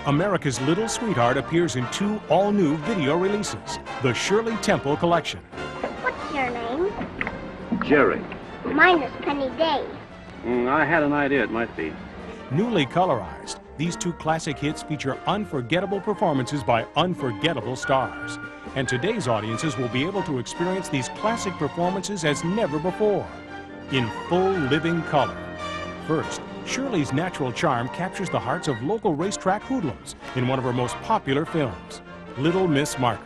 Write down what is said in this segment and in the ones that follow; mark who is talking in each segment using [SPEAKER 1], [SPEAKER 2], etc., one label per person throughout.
[SPEAKER 1] America's Little Sweetheart appears in 2 all-new video releases. The Shirley Temple Collection.
[SPEAKER 2] What's your name?
[SPEAKER 3] Jerry.
[SPEAKER 2] Mine is Penny Day.
[SPEAKER 3] I had an idea it might be.
[SPEAKER 1] Newly colorized, these 2 classic hits feature unforgettable performances by unforgettable stars. And today's audiences will be able to experience these classic performances as never before, in full living color. First, Shirley's natural charm captures the hearts of local racetrack hoodlums in one of her most popular films, Little Miss Marker.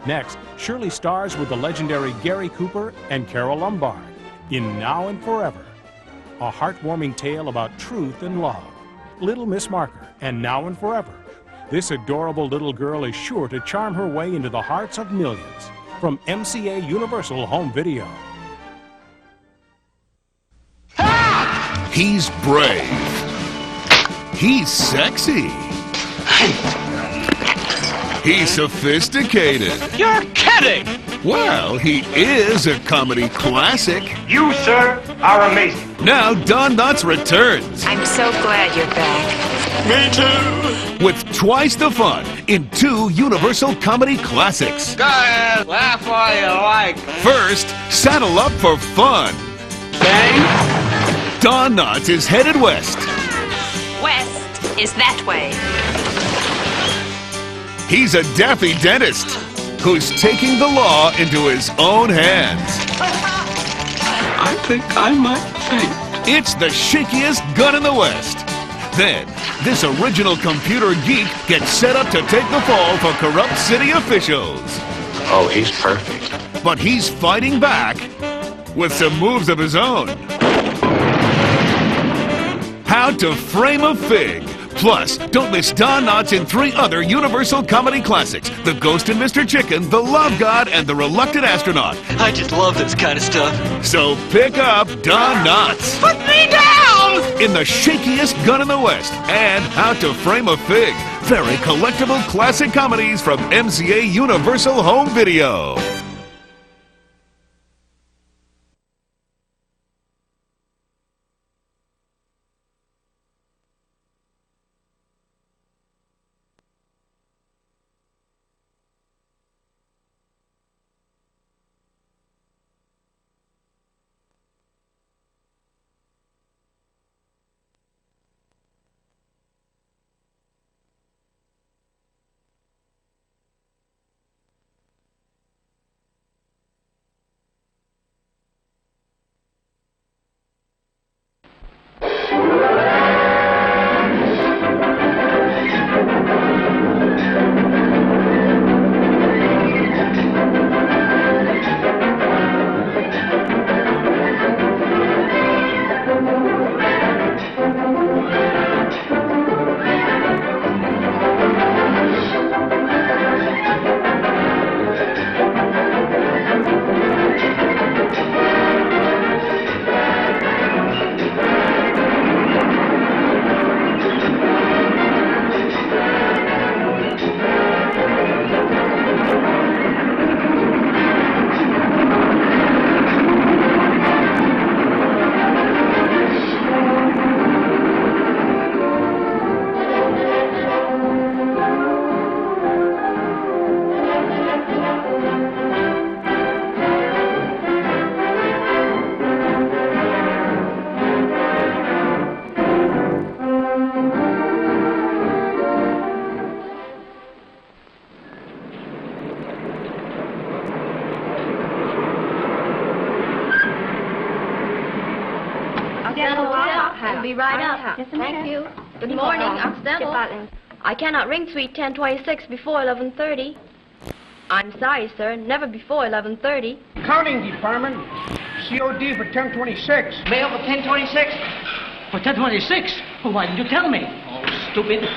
[SPEAKER 1] Next, Shirley stars with the legendary Gary Cooper and Carol Lombard in Now and Forever, a heartwarming tale about truth and love. Little Miss Marker and Now and Forever. This adorable little girl is sure to charm her way into the hearts of millions. From MCA Universal Home Video.
[SPEAKER 4] He's brave. He's sexy. He's sophisticated.
[SPEAKER 5] You're kidding!
[SPEAKER 4] Well, he is a comedy classic.
[SPEAKER 5] You, sir, are amazing.
[SPEAKER 4] Now Don Knotts returns.
[SPEAKER 6] I'm so glad you're back.
[SPEAKER 5] Me too.
[SPEAKER 4] With twice the fun in 2 Universal comedy classics.
[SPEAKER 5] Go ahead, laugh all you like.
[SPEAKER 4] First, saddle up for fun.
[SPEAKER 5] Bang.
[SPEAKER 4] Don Knotts is headed west.
[SPEAKER 6] West is that way.
[SPEAKER 4] He's a daffy dentist who's taking the law into his own hands.
[SPEAKER 5] I think I might faint.
[SPEAKER 4] It's the shakiest gun in the West. Then, this original computer geek gets set up to take the fall for corrupt city officials.
[SPEAKER 5] Oh, he's perfect.
[SPEAKER 4] But he's fighting back with some moves of his own. How to Frame a Fig. Plus, don't miss Don Knotts in 3 other Universal comedy classics: The Ghost and Mr. Chicken, The Love God, and The Reluctant Astronaut.
[SPEAKER 5] I just love this kind of stuff.
[SPEAKER 4] So pick up Don Knotts.
[SPEAKER 5] Put me down!
[SPEAKER 4] In The Shakiest Gun in the West and How to Frame a Fig. Very collectible classic comedies from MCA Universal Home Video.
[SPEAKER 7] I'll be right up. Thank you. Good morning, Occidental. I cannot ring suite 1026 before 11:30. I'm sorry, sir. Never before 11:30.
[SPEAKER 8] Accounting department, COD for 1026.
[SPEAKER 9] Mail for 1026? For 1026? Well, why didn't you tell me? Oh, stupid.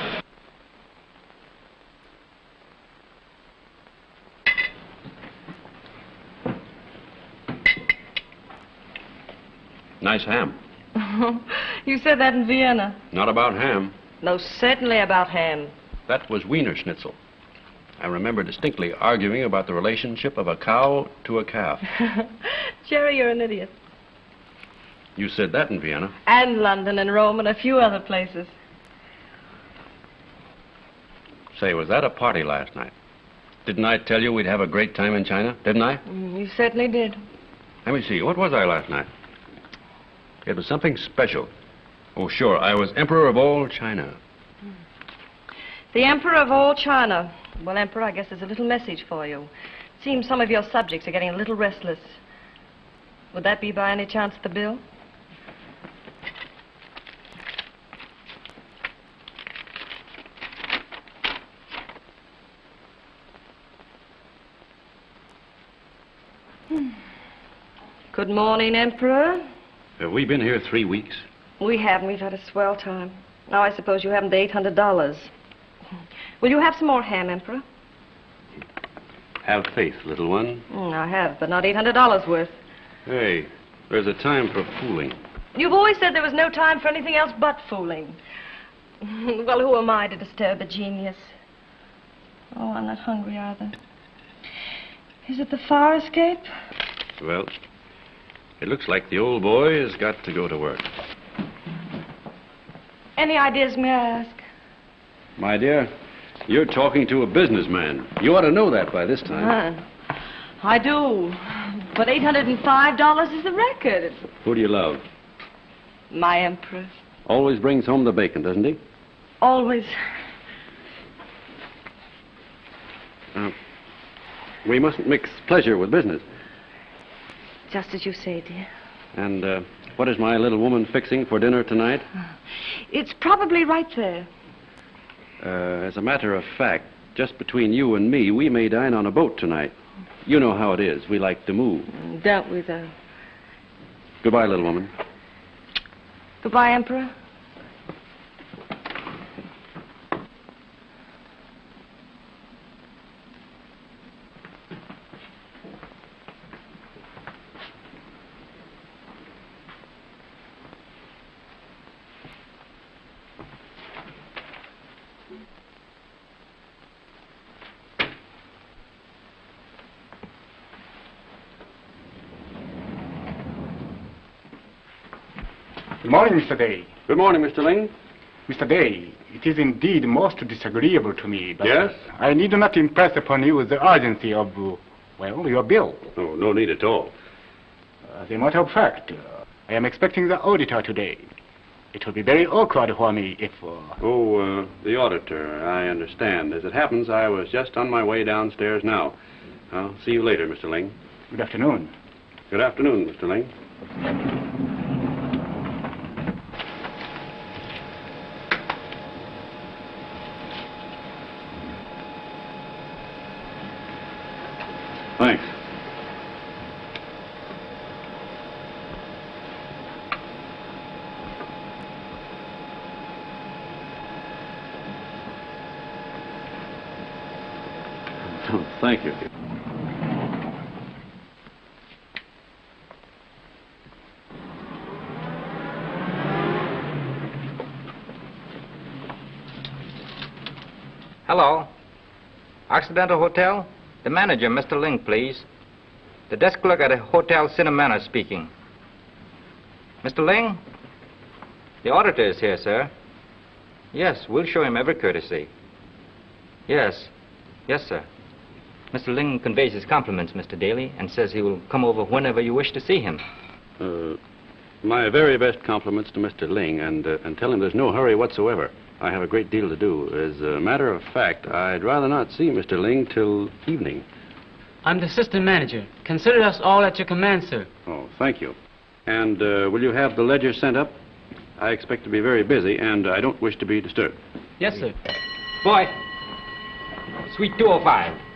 [SPEAKER 3] Nice ham.
[SPEAKER 10] You said that in Vienna.
[SPEAKER 3] Not about ham.
[SPEAKER 10] No, certainly about ham.
[SPEAKER 3] That was Wiener Schnitzel. I remember distinctly arguing about the relationship of a cow to a calf.
[SPEAKER 10] Jerry, you're an idiot.
[SPEAKER 3] You said that in Vienna.
[SPEAKER 10] And London and Rome and a few other places.
[SPEAKER 3] Say, was that a party last night? Didn't I tell you we'd have a great time in China? Didn't I?
[SPEAKER 10] You certainly did.
[SPEAKER 3] Let me see. What was I last night? It was something special. Oh, sure. I was Emperor of all China.
[SPEAKER 10] The Emperor of all China. Well, Emperor, I guess there's a little message for you. It seems some of your subjects are getting a little restless. Would that be by any chance the bill? Good morning, Emperor.
[SPEAKER 3] Have we been here 3 weeks?
[SPEAKER 10] We haven't. We've had a swell time. Now, I suppose you haven't the $800. Will you have some more ham, Emperor?
[SPEAKER 3] Have faith, little one.
[SPEAKER 10] I have, but not $800 worth.
[SPEAKER 3] Hey, there's a time for fooling.
[SPEAKER 10] You've always said there was no time for anything else but fooling. Well, who am I to disturb a genius? Oh, I'm not hungry either. Is it the fire escape?
[SPEAKER 3] Well, it looks like the old boy has got to go to work.
[SPEAKER 10] Any ideas, may I ask?
[SPEAKER 3] My dear, you're talking to a businessman. You ought to know that by this time.
[SPEAKER 10] I do. But $805 is the record.
[SPEAKER 3] Who do you love?
[SPEAKER 10] My Emperor.
[SPEAKER 3] Always brings home the bacon, doesn't he?
[SPEAKER 10] Always.
[SPEAKER 3] We mustn't mix pleasure with business.
[SPEAKER 10] Just as you say, dear.
[SPEAKER 3] And what is my little woman fixing for dinner tonight?
[SPEAKER 10] It's probably right there.
[SPEAKER 3] As a matter of fact, just between you and me, we may dine on a boat tonight. You know how it is. We like to move.
[SPEAKER 10] Don't we, though?
[SPEAKER 3] Goodbye, little woman.
[SPEAKER 10] Goodbye, Emperor.
[SPEAKER 8] Good morning, Mr. Day.
[SPEAKER 3] Good morning, Mr. Ling.
[SPEAKER 8] Mr. Day, it is indeed most disagreeable to me, but
[SPEAKER 3] Yes?
[SPEAKER 8] I need not impress upon you the urgency of, well, your bill.
[SPEAKER 3] Oh, no need at all.
[SPEAKER 8] As a matter of fact, I am expecting the auditor today. It will be very awkward for me if...
[SPEAKER 3] The auditor. I understand. As it happens, I was just on my way downstairs now. I'll see you later, Mr. Ling.
[SPEAKER 8] Good afternoon.
[SPEAKER 3] Good afternoon, Mr. Ling. Thanks. Oh, thank you.
[SPEAKER 11] Hello. Occidental Hotel? The manager, Mr. Ling, please. The desk clerk at a Hotel Cinnamana speaking. Mr. Ling? The auditor is here, sir. Yes, we'll show him every courtesy. Yes. Yes, sir. Mr. Ling conveys his compliments, Mr. Daly, and says he will come over whenever you wish to see him.
[SPEAKER 3] My very best compliments to Mr. Ling, and tell him there's no hurry whatsoever. I have a great deal to do. As a matter of fact, I'd rather not see Mr. Ling till evening.
[SPEAKER 12] I'm the assistant manager. Consider us all at your command, sir.
[SPEAKER 3] Oh, thank you. And will you have the ledger sent up? I expect to be very busy, and I don't wish to be disturbed.
[SPEAKER 12] Yes, sir.
[SPEAKER 11] Boy, suite 205.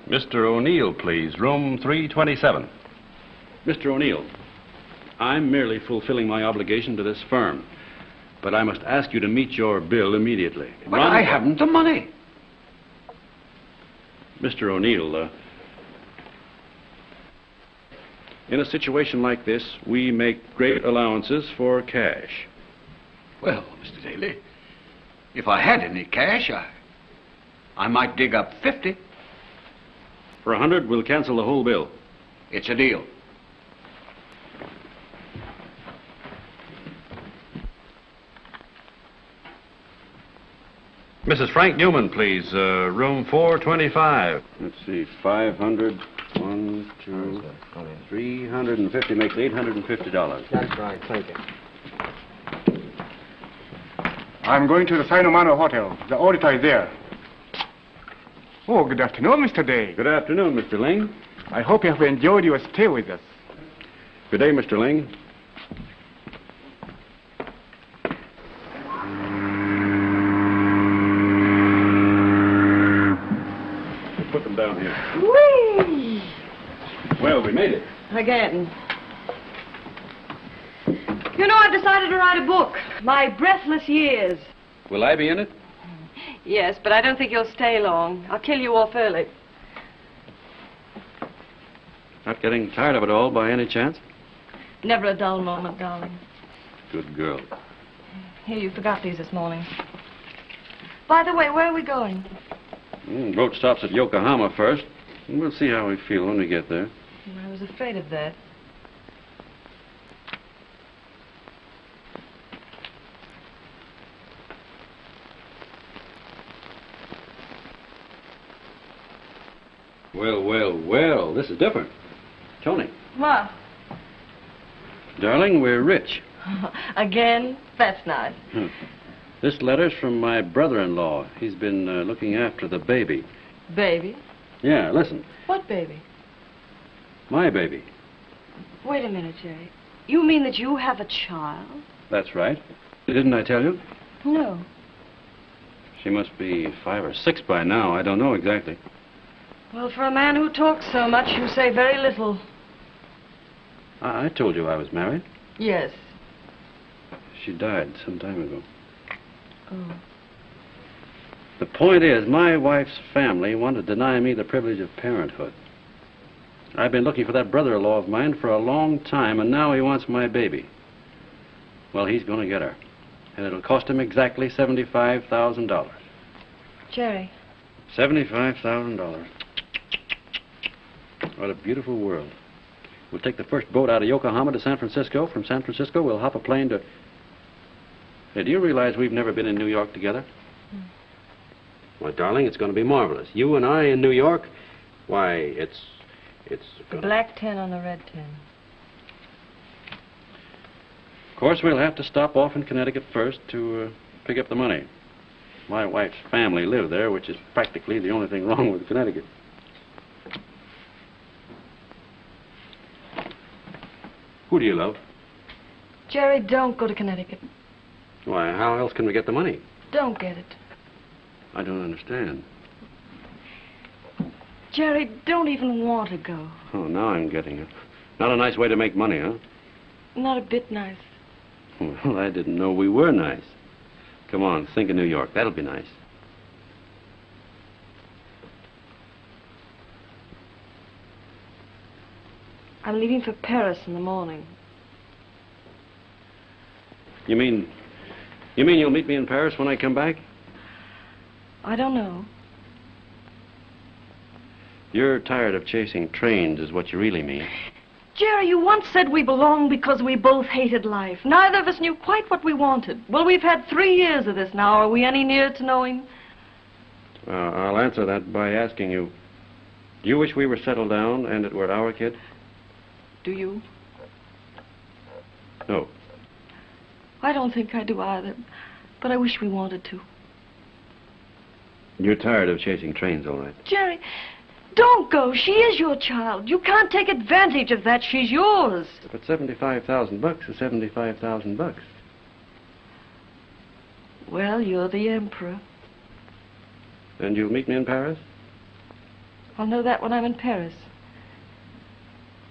[SPEAKER 3] Mr. O'Neill, please. Room 327. Mr. O'Neill, I'm merely fulfilling my obligation to this firm. But I must ask you to meet your bill immediately.
[SPEAKER 13] But I haven't the money.
[SPEAKER 3] Mr. O'Neill, in a situation like this, we make great allowances for cash.
[SPEAKER 13] Well, Mr. Daly, if I had any cash, I might dig up 50.
[SPEAKER 3] For 100, we'll cancel the whole bill.
[SPEAKER 13] It's a deal.
[SPEAKER 3] Mrs. Frank Newman, please. Room 425. Let's see, 500, 1, 2, 350 makes $850.
[SPEAKER 11] That's right, thank you.
[SPEAKER 8] I'm going to the Sinomano Hotel. The auditor is there. Oh, good afternoon, Mr. Day.
[SPEAKER 3] Good afternoon, Mr. Ling.
[SPEAKER 8] I hope you have enjoyed your stay with us.
[SPEAKER 3] Good day, Mr. Ling. We'll put them down here.
[SPEAKER 10] Whee!
[SPEAKER 3] Well, we made it.
[SPEAKER 10] Again. You know, I've decided to write a book. My Breathless Years.
[SPEAKER 3] Will I be in it?
[SPEAKER 10] Yes, but I don't think you'll stay long. I'll kill you off early.
[SPEAKER 3] Not getting tired of it all by any chance?
[SPEAKER 10] Never a dull moment, darling.
[SPEAKER 3] Good girl.
[SPEAKER 10] Here, you forgot these this morning. By the way, where are we going?
[SPEAKER 3] Boat stops at Yokohama first. We'll see how we feel when we get there.
[SPEAKER 10] I was afraid of that.
[SPEAKER 3] Well, well, well, this is different. Tony.
[SPEAKER 10] What?
[SPEAKER 3] Darling, we're rich.
[SPEAKER 10] Again? That's nice.
[SPEAKER 3] This letter's from my brother-in-law. He's been looking after the baby.
[SPEAKER 10] Baby?
[SPEAKER 3] Yeah, listen.
[SPEAKER 10] What baby?
[SPEAKER 3] My baby.
[SPEAKER 10] Wait a minute, Jerry. You mean that you have a child?
[SPEAKER 3] That's right. Didn't I tell you?
[SPEAKER 10] No.
[SPEAKER 3] She must be 5 or 6 by now. I don't know exactly.
[SPEAKER 10] Well, for a man who talks so much, you say very little.
[SPEAKER 3] I told you I was married.
[SPEAKER 10] Yes.
[SPEAKER 3] She died some time ago.
[SPEAKER 10] Oh.
[SPEAKER 3] The point is, my wife's family wanted to deny me the privilege of parenthood. I've been looking for that brother-in-law of mine for a long time, and now he wants my baby. Well, he's going to get her. And it'll cost him exactly $75,000.
[SPEAKER 10] Jerry.
[SPEAKER 3] $75,000. What a beautiful world. We'll take the first boat out of Yokohama to San Francisco. From San Francisco, we'll hop a plane to... Hey, do you realize we've never been in New York together? Well, darling, it's going to be marvelous. You and I in New York, why, it's
[SPEAKER 10] The black tin on the red tin.
[SPEAKER 3] Of course, we'll have to stop off in Connecticut first to pick up the money. My wife's family live there, which is practically the only thing wrong with Connecticut. Who do you love?
[SPEAKER 10] Jerry, don't go to Connecticut.
[SPEAKER 3] Why, how else can we get the money?
[SPEAKER 10] Don't get it.
[SPEAKER 3] I don't understand.
[SPEAKER 10] Jerry, don't even want to go.
[SPEAKER 3] Oh, now I'm getting it. Not a nice way to make money, huh?
[SPEAKER 10] Not a bit nice.
[SPEAKER 3] Well, I didn't know we were nice. Come on, think of New York. That'll be nice.
[SPEAKER 10] I'm leaving for Paris in the morning.
[SPEAKER 3] You mean you'll meet me in Paris when I come back?
[SPEAKER 10] I don't know.
[SPEAKER 3] You're tired of chasing trains is what you really mean.
[SPEAKER 10] Jerry, you once said we belonged because we both hated life. Neither of us knew quite what we wanted. Well, we've had 3 years of this now. Are we any nearer to knowing?
[SPEAKER 3] I'll answer that by asking you, do you wish we were settled down and it were our kid?
[SPEAKER 10] Do you?
[SPEAKER 3] No.
[SPEAKER 10] I don't think I do either, but I wish we wanted to.
[SPEAKER 3] You're tired of chasing trains, all right.
[SPEAKER 10] Jerry, don't go. She is your child. You can't take advantage of that. She's yours.
[SPEAKER 3] But $75,000 is $75,000.
[SPEAKER 10] Well, you're the emperor.
[SPEAKER 3] And you'll meet me in Paris?
[SPEAKER 10] I'll know that when I'm in Paris.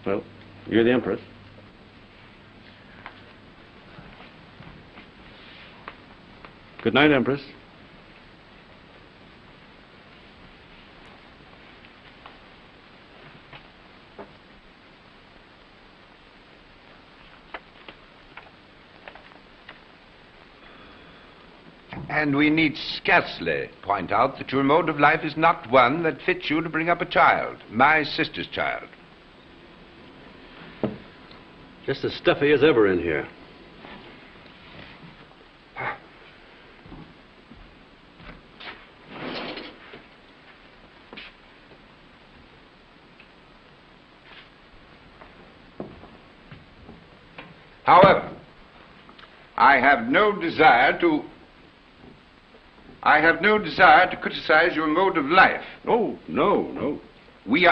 [SPEAKER 3] Well, you're the empress. Good night, Empress.
[SPEAKER 14] And we need scarcely point out that your mode of life is not one that fits you to bring up a child, my sister's child.
[SPEAKER 3] Just as stuffy as ever in here.
[SPEAKER 14] However, I have no desire to criticize your mode of life.
[SPEAKER 3] Oh, no.
[SPEAKER 14] We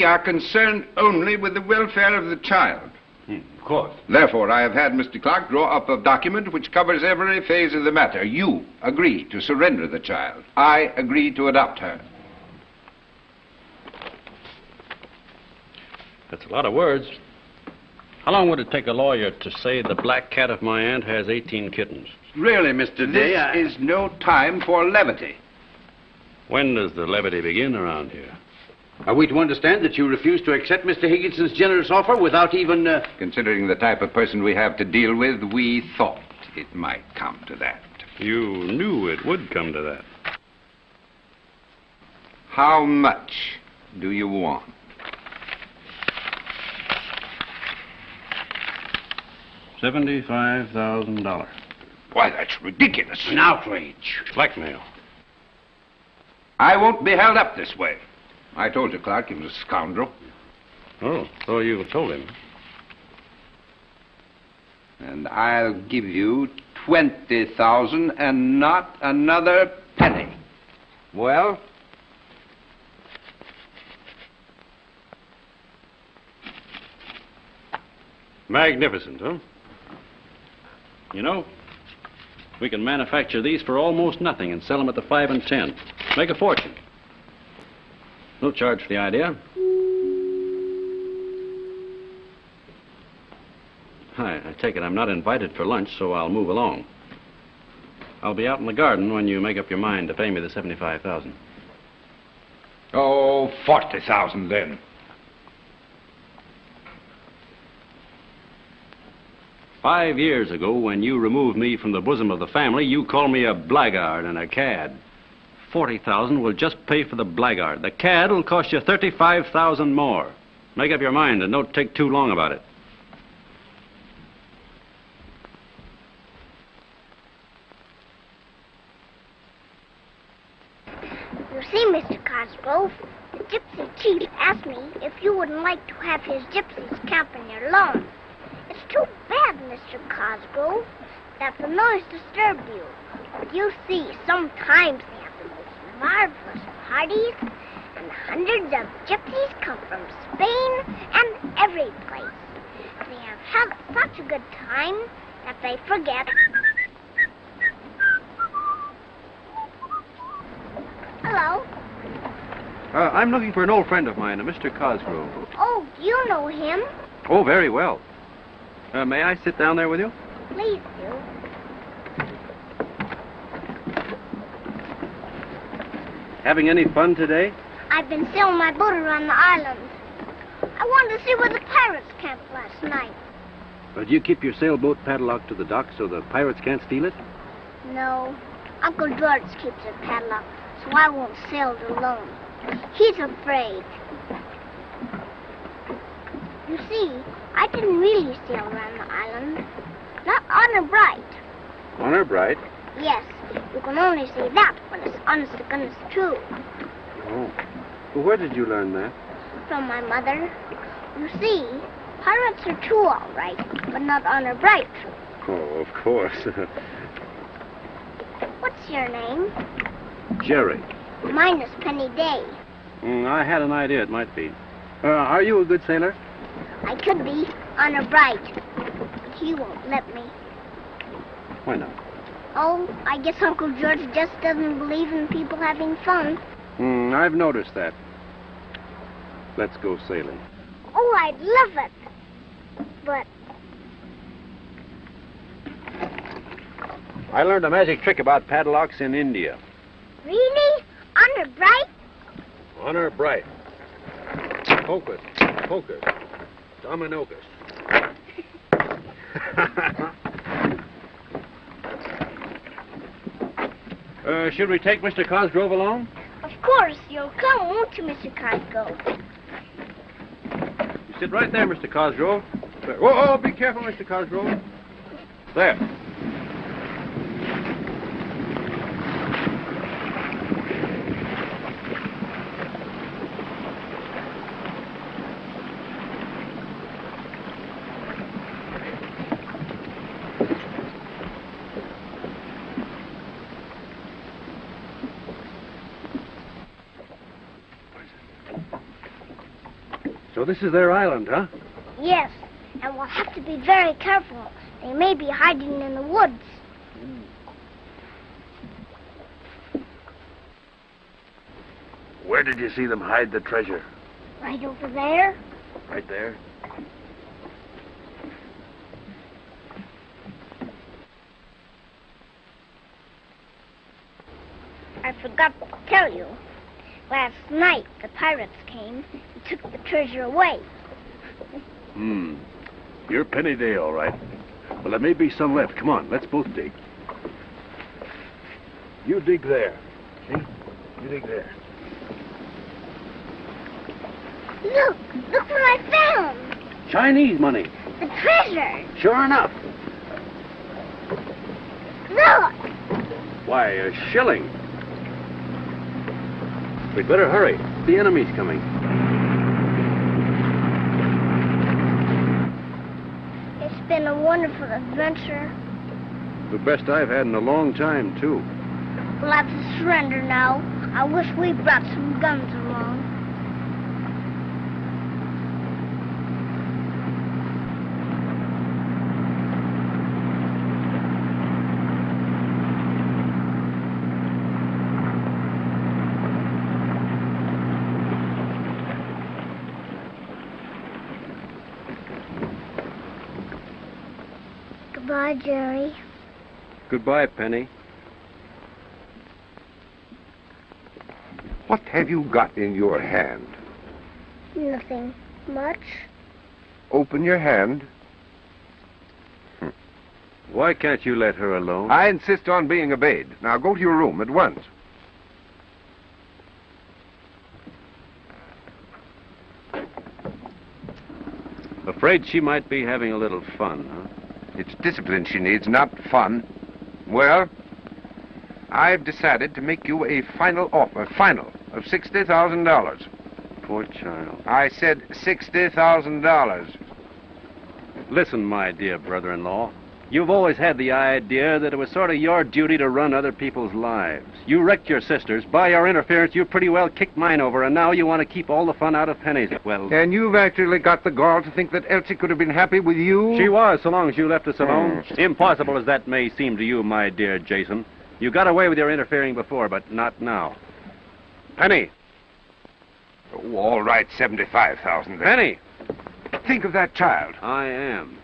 [SPEAKER 14] are concerned only with the welfare of the child.
[SPEAKER 3] Of course.
[SPEAKER 14] Therefore, I have had Mr. Clark draw up a document which covers every phase of the matter. You agree to surrender the child. I agree to adopt her.
[SPEAKER 3] That's a lot of words. How long would it take a lawyer to say the black cat of my aunt has 18 kittens?
[SPEAKER 14] Really, Mr. Day, this is no time for levity.
[SPEAKER 3] When does the levity begin around here?
[SPEAKER 13] Are we to understand that you refuse to accept Mr. Higginson's generous offer without even...
[SPEAKER 14] Considering the type of person we have to deal with, we thought it might come to that.
[SPEAKER 3] You knew it would come to that.
[SPEAKER 14] How much do you want?
[SPEAKER 3] $75,000.
[SPEAKER 14] Why, that's ridiculous.
[SPEAKER 13] An outrage.
[SPEAKER 3] Blackmail.
[SPEAKER 14] I won't be held up this way. I told you, Clark, he was a scoundrel.
[SPEAKER 3] Oh, so you told him.
[SPEAKER 14] And I'll give you 20,000 and not another penny. Well?
[SPEAKER 3] Magnificent, huh? You know, we can manufacture these for almost nothing and sell them at the 5 and 10. Make a fortune. No charge for the idea. I take it I'm not invited for lunch, so I'll move along. I'll be out in the garden when you make up your mind to pay me the $75,000.
[SPEAKER 14] Oh, 40,000 then.
[SPEAKER 3] $5 years ago, when you removed me from the bosom of the family, you called me a blackguard and a cad. 40,000 will just pay for the blackguard. The cad will cost you 35,000 more. Make up your mind and don't take too long about it.
[SPEAKER 2] You see, Mr. Cosgrove, the gypsy chief asked me if you wouldn't like to have his gypsies camp in your lawn. It's too bad, Mr. Cosgrove, that the noise disturbed you. But you see, sometimes they have the most marvelous parties, and hundreds of gypsies come from Spain and every place. They have had such a good time that they forget. Hello.
[SPEAKER 3] I'm looking for an old friend of mine, a Mr. Cosgrove.
[SPEAKER 2] Oh, you know him?
[SPEAKER 3] Oh, very well. May I sit down there with you?
[SPEAKER 2] Please do.
[SPEAKER 3] Having any fun today?
[SPEAKER 2] I've been sailing my boat around the island. I wanted to see where the pirates camped last night.
[SPEAKER 3] Do you keep your sailboat padlocked to the dock so the pirates can't steal it?
[SPEAKER 2] No. Uncle George keeps it padlocked, so I won't sail it alone. He's afraid. You see, I didn't really sail around the island. Not honor bright.
[SPEAKER 3] Honor bright?
[SPEAKER 2] Yes, you can only say that when it's honest to goodness true.
[SPEAKER 3] Oh. Well, where did you learn that?
[SPEAKER 2] From my mother. You see, pirates are true all right, but not honor bright true.
[SPEAKER 3] Oh, of course.
[SPEAKER 2] What's your name?
[SPEAKER 3] Jerry.
[SPEAKER 2] Mine is Penny Day.
[SPEAKER 3] I had an idea it might be. Are you a good sailor?
[SPEAKER 2] I could be, honor bright, but he won't let me.
[SPEAKER 3] Why not?
[SPEAKER 2] Oh, I guess Uncle George just doesn't believe in people having fun.
[SPEAKER 3] I've noticed that. Let's go sailing.
[SPEAKER 2] Oh, I'd love it. But
[SPEAKER 3] I learned a magic trick about padlocks in India.
[SPEAKER 2] Really? Honor bright?
[SPEAKER 3] Honor bright. Focus. Focus. Dominocus. Should we take Mr. Cosgrove along?
[SPEAKER 2] Of course. You'll come, won't you, Mr. Cosgrove?
[SPEAKER 3] You sit right there, Mr. Cosgrove. There. Whoa, be careful, Mr. Cosgrove. There. So this is their island, huh?
[SPEAKER 2] Yes. And we'll have to be very careful. They may be hiding in the woods.
[SPEAKER 3] Where did you see them hide the treasure?
[SPEAKER 2] Right over there.
[SPEAKER 3] Right there.
[SPEAKER 2] I forgot to tell you. Last night, the pirates came and took the treasure away.
[SPEAKER 3] You're Penny Day, all right. Well, there may be some left. Come on, let's both dig. You dig there. See? You dig there.
[SPEAKER 2] Look what I found.
[SPEAKER 3] Chinese money.
[SPEAKER 2] The treasure.
[SPEAKER 3] Sure enough.
[SPEAKER 2] Look.
[SPEAKER 3] Why, a shilling. We'd better hurry. The enemy's coming.
[SPEAKER 2] It's been a wonderful adventure.
[SPEAKER 3] The best I've had in a long time, too.
[SPEAKER 2] We'll have to surrender now. I wish we brought some guns along. Goodbye, Jerry.
[SPEAKER 3] Goodbye, Penny.
[SPEAKER 14] What have you got in your hand?
[SPEAKER 2] Nothing much.
[SPEAKER 14] Open your hand.
[SPEAKER 3] Why can't you let her alone?
[SPEAKER 14] I insist on being obeyed. Now go to your room at once.
[SPEAKER 3] Afraid she might be having a little fun, huh?
[SPEAKER 14] It's discipline she needs, not fun. Well, I've decided to make you a final offer, of $60,000.
[SPEAKER 3] Poor child.
[SPEAKER 14] I said $60,000.
[SPEAKER 3] Listen, my dear brother-in-law. You've always had the idea that it was sort of your duty to run other people's lives. You wrecked your sister's. By your interference, you pretty well kicked mine over, and now you want to keep all the fun out of Penny's. Well...
[SPEAKER 14] And you've actually got the gall to think that Elsie could have been happy with you?
[SPEAKER 3] She was, so long as you left us alone. Impossible as that may seem to you, my dear Jason. You got away with your interfering before, but not now. Penny!
[SPEAKER 14] Oh, all right, $75,000.
[SPEAKER 3] Penny!
[SPEAKER 14] Think of that child.
[SPEAKER 3] I am.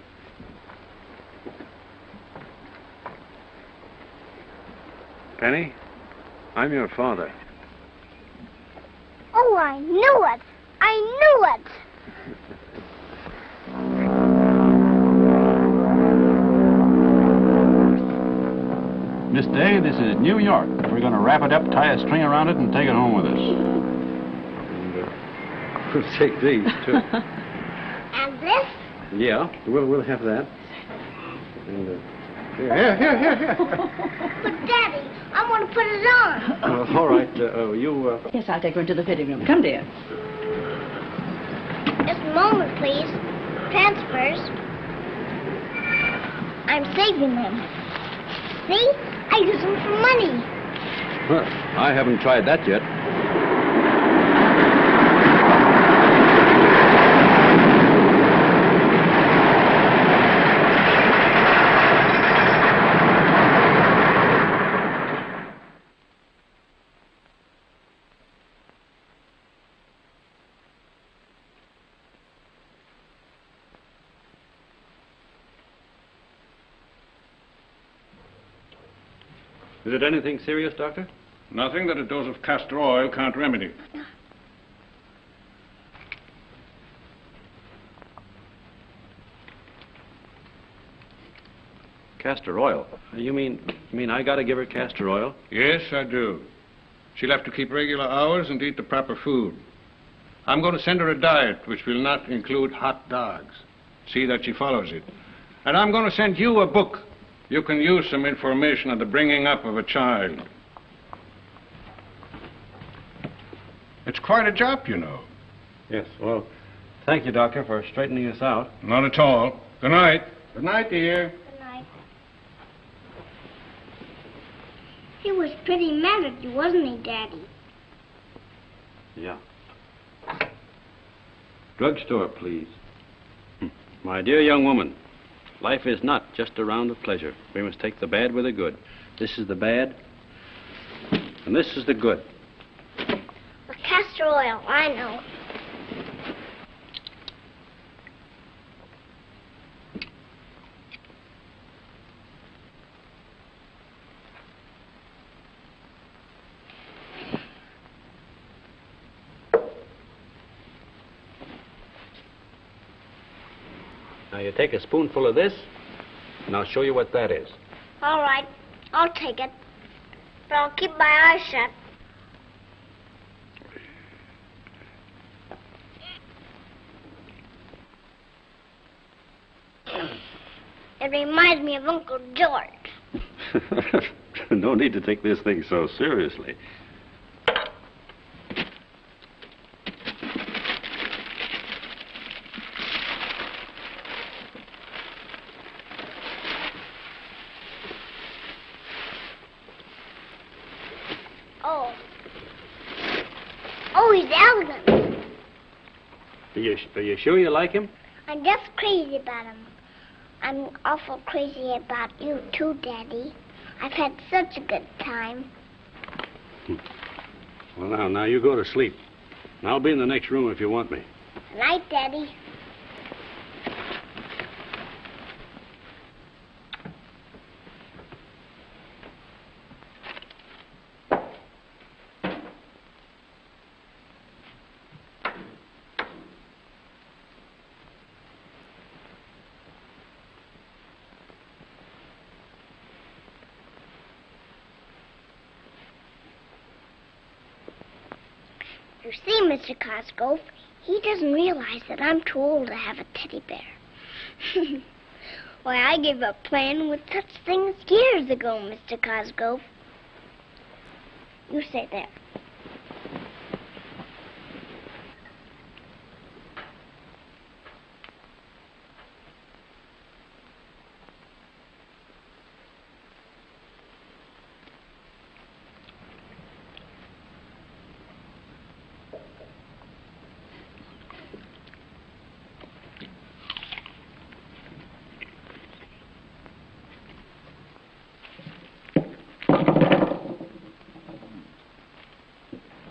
[SPEAKER 3] Penny, I'm your father.
[SPEAKER 2] Oh, I knew it. I knew it.
[SPEAKER 15] Miss Day, this is New York. We're going to wrap it up, tie a string around it, and take it home with us.
[SPEAKER 3] And we'll take these, too.
[SPEAKER 2] And this?
[SPEAKER 3] Yeah, we'll have that. And, here.
[SPEAKER 2] But, Daddy, I want to put it on.
[SPEAKER 3] All right,
[SPEAKER 16] Yes, I'll take her into the fitting room. Come, dear.
[SPEAKER 2] Just a moment, please. Transfers. I'm saving them. See? I use them for money.
[SPEAKER 3] Well, I haven't tried that yet. Is it anything serious, Doctor?
[SPEAKER 13] Nothing that a dose of castor oil can't remedy.
[SPEAKER 3] Castor oil? You mean I gotta give her castor oil?
[SPEAKER 13] Yes, I do. She'll have to keep regular hours and eat the proper food. I'm going to send her a diet which will not include hot dogs. See that she follows it. And I'm going to send you a book. You can use some information on the bringing up of a child. It's quite a job, you know.
[SPEAKER 3] Yes, well, thank you, Doctor, for straightening us out.
[SPEAKER 13] Not at all. Good night. Good night, dear.
[SPEAKER 2] Good night. He was pretty mad at you, wasn't he, Daddy?
[SPEAKER 3] Yeah. Drugstore, please. My dear young woman, life is not just a round of pleasure. We must take the bad with the good. This is the bad, and this is the good.
[SPEAKER 2] The castor oil, I know.
[SPEAKER 3] Now you take a spoonful of this, and I'll show you what that is.
[SPEAKER 2] All right, I'll take it. But I'll keep my eyes shut. It reminds me of Uncle George.
[SPEAKER 3] No need to take this thing so seriously.
[SPEAKER 2] Oh, he's elegant.
[SPEAKER 3] Are you sure you like him?
[SPEAKER 2] I'm just crazy about him. I'm awful crazy about you, too, Daddy. I've had such a good time.
[SPEAKER 3] Well, now you go to sleep. And I'll be in the next room if you want me.
[SPEAKER 2] Good night, Daddy. You see, Mr. Cosgrove, he doesn't realize that I'm too old to have a teddy bear. Why, I gave up playing with such things years ago, Mr. Cosgrove. You stay there.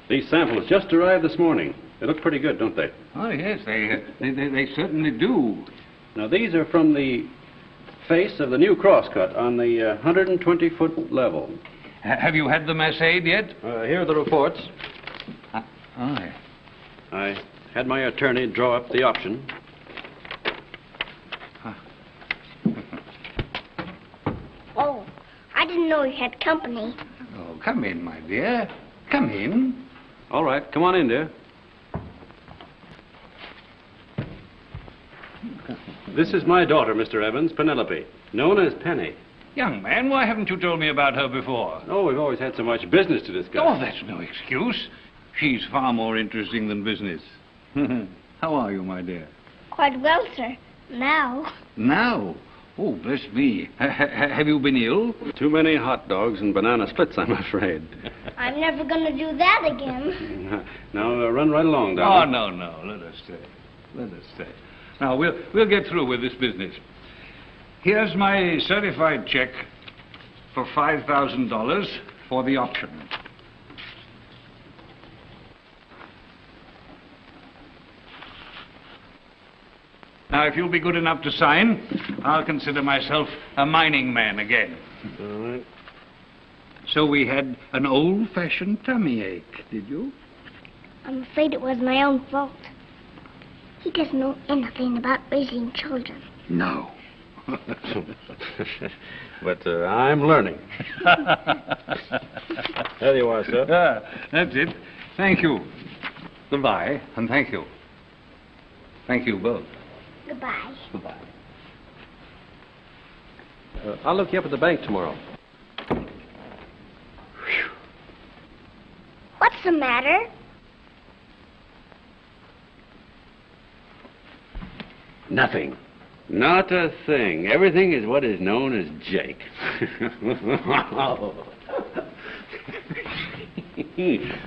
[SPEAKER 3] These samples just arrived this morning. They look pretty good, don't they?
[SPEAKER 13] Oh, yes, they certainly do.
[SPEAKER 3] Now, these are from the face of the new crosscut on the 120-foot level.
[SPEAKER 13] Have you had them assayed yet?
[SPEAKER 3] Here are the reports.
[SPEAKER 13] Aye.
[SPEAKER 3] I had my attorney draw up the option.
[SPEAKER 2] Oh, I didn't know you had company.
[SPEAKER 13] Oh, come in, my dear. Come in.
[SPEAKER 3] All right, come on in, dear. This is my daughter, Mr. Evans, Penelope, known as Penny.
[SPEAKER 13] Young man, why haven't you told me about her before?
[SPEAKER 3] Oh, we've always had so much business to discuss.
[SPEAKER 13] Oh, that's no excuse. She's far more interesting than business. How are you, my dear?
[SPEAKER 2] Quite well, sir. Now.
[SPEAKER 13] Now? Oh, bless me. Have you been ill?
[SPEAKER 3] Too many hot dogs and banana splits, I'm afraid.
[SPEAKER 2] I'm never going to do that again.
[SPEAKER 3] Now, run right along, darling.
[SPEAKER 13] Oh, no. Let us stay. Let us stay. Now, we'll get through with this business. Here's my certified check for $5,000 for the option. Now, if you'll be good enough to sign, I'll consider myself a mining man again.
[SPEAKER 3] All right.
[SPEAKER 17] So we had an old-fashioned tummy ache, did you?
[SPEAKER 2] I'm afraid it was my own fault. He doesn't know anything about raising children.
[SPEAKER 17] No.
[SPEAKER 3] But I'm learning. There you are, sir.
[SPEAKER 17] That's it. Thank you. Goodbye, and thank you. Thank you both.
[SPEAKER 2] Goodbye.
[SPEAKER 17] Goodbye.
[SPEAKER 3] I'll look you up at the bank tomorrow.
[SPEAKER 2] What's the matter?
[SPEAKER 3] Nothing. Not a thing. Everything is what is known as Jake.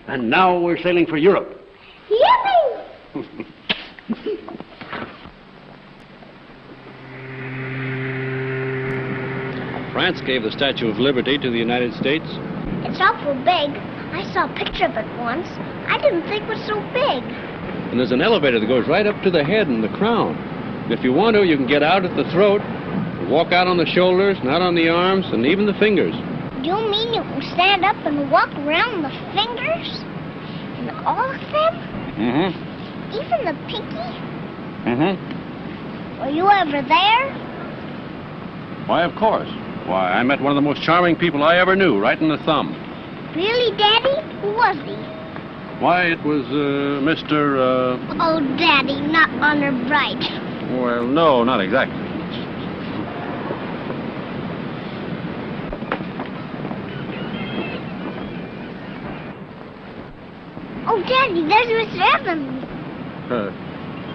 [SPEAKER 3] And now we're sailing for Europe.
[SPEAKER 2] Yippee!
[SPEAKER 3] France gave the Statue of Liberty to the United States.
[SPEAKER 2] It's awful big. I saw a picture of it once. I didn't think it was so big.
[SPEAKER 3] And there's an elevator that goes right up to the head and the crown. If you want to, you can get out at the throat, walk out on the shoulders, not on the arms, and even the fingers.
[SPEAKER 2] Do you mean you can stand up and walk around the fingers? And all of them?
[SPEAKER 3] Mm-hmm.
[SPEAKER 2] Even the pinky?
[SPEAKER 3] Mm-hmm.
[SPEAKER 2] Were you ever there?
[SPEAKER 3] Why, of course. Why, I met one of the most charming people I ever knew, right in the thumb.
[SPEAKER 2] Really, Daddy? Who was he?
[SPEAKER 3] Why, it was, Mr.,
[SPEAKER 2] Oh, Daddy, not Honor Bright.
[SPEAKER 3] Well, no, not exactly.
[SPEAKER 2] Oh, Daddy, there's Mr. Evans.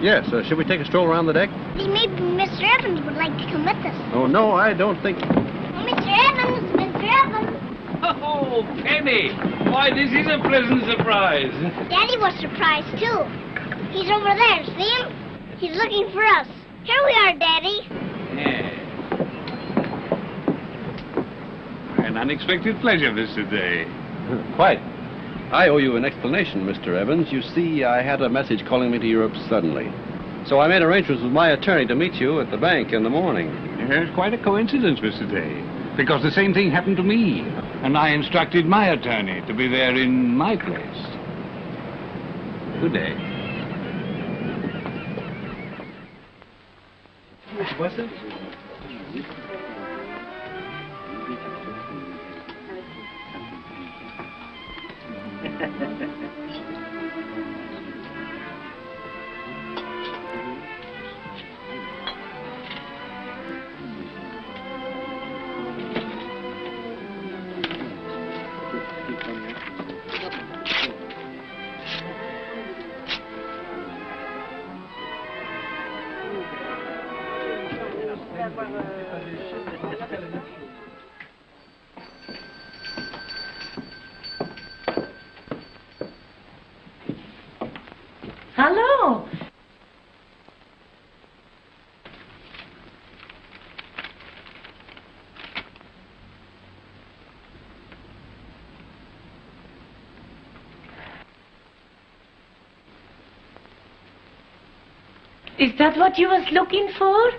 [SPEAKER 3] Yes, should we take a stroll around the deck?
[SPEAKER 2] Maybe Mr. Evans would like to come with us.
[SPEAKER 3] Oh, no, I don't think...
[SPEAKER 2] Oh, Mr. Evans, Mr. Evans.
[SPEAKER 18] Oh, Penny! Why, this is a pleasant surprise.
[SPEAKER 2] Daddy was surprised, too. He's over there, see him? He's looking for us. Here we are, Daddy.
[SPEAKER 17] Yeah. An unexpected pleasure, Mr. Day.
[SPEAKER 3] Quite. I owe you an explanation, Mr. Evans. You see, I had a message calling me to Europe suddenly. So I made arrangements with my attorney to meet you at the bank in the morning.
[SPEAKER 17] It's quite a coincidence, Mr. Day. Because the same thing happened to me. And I instructed my attorney to be there in my place. Good day.
[SPEAKER 3] What's it?
[SPEAKER 10] Hello. Is that what you was looking for?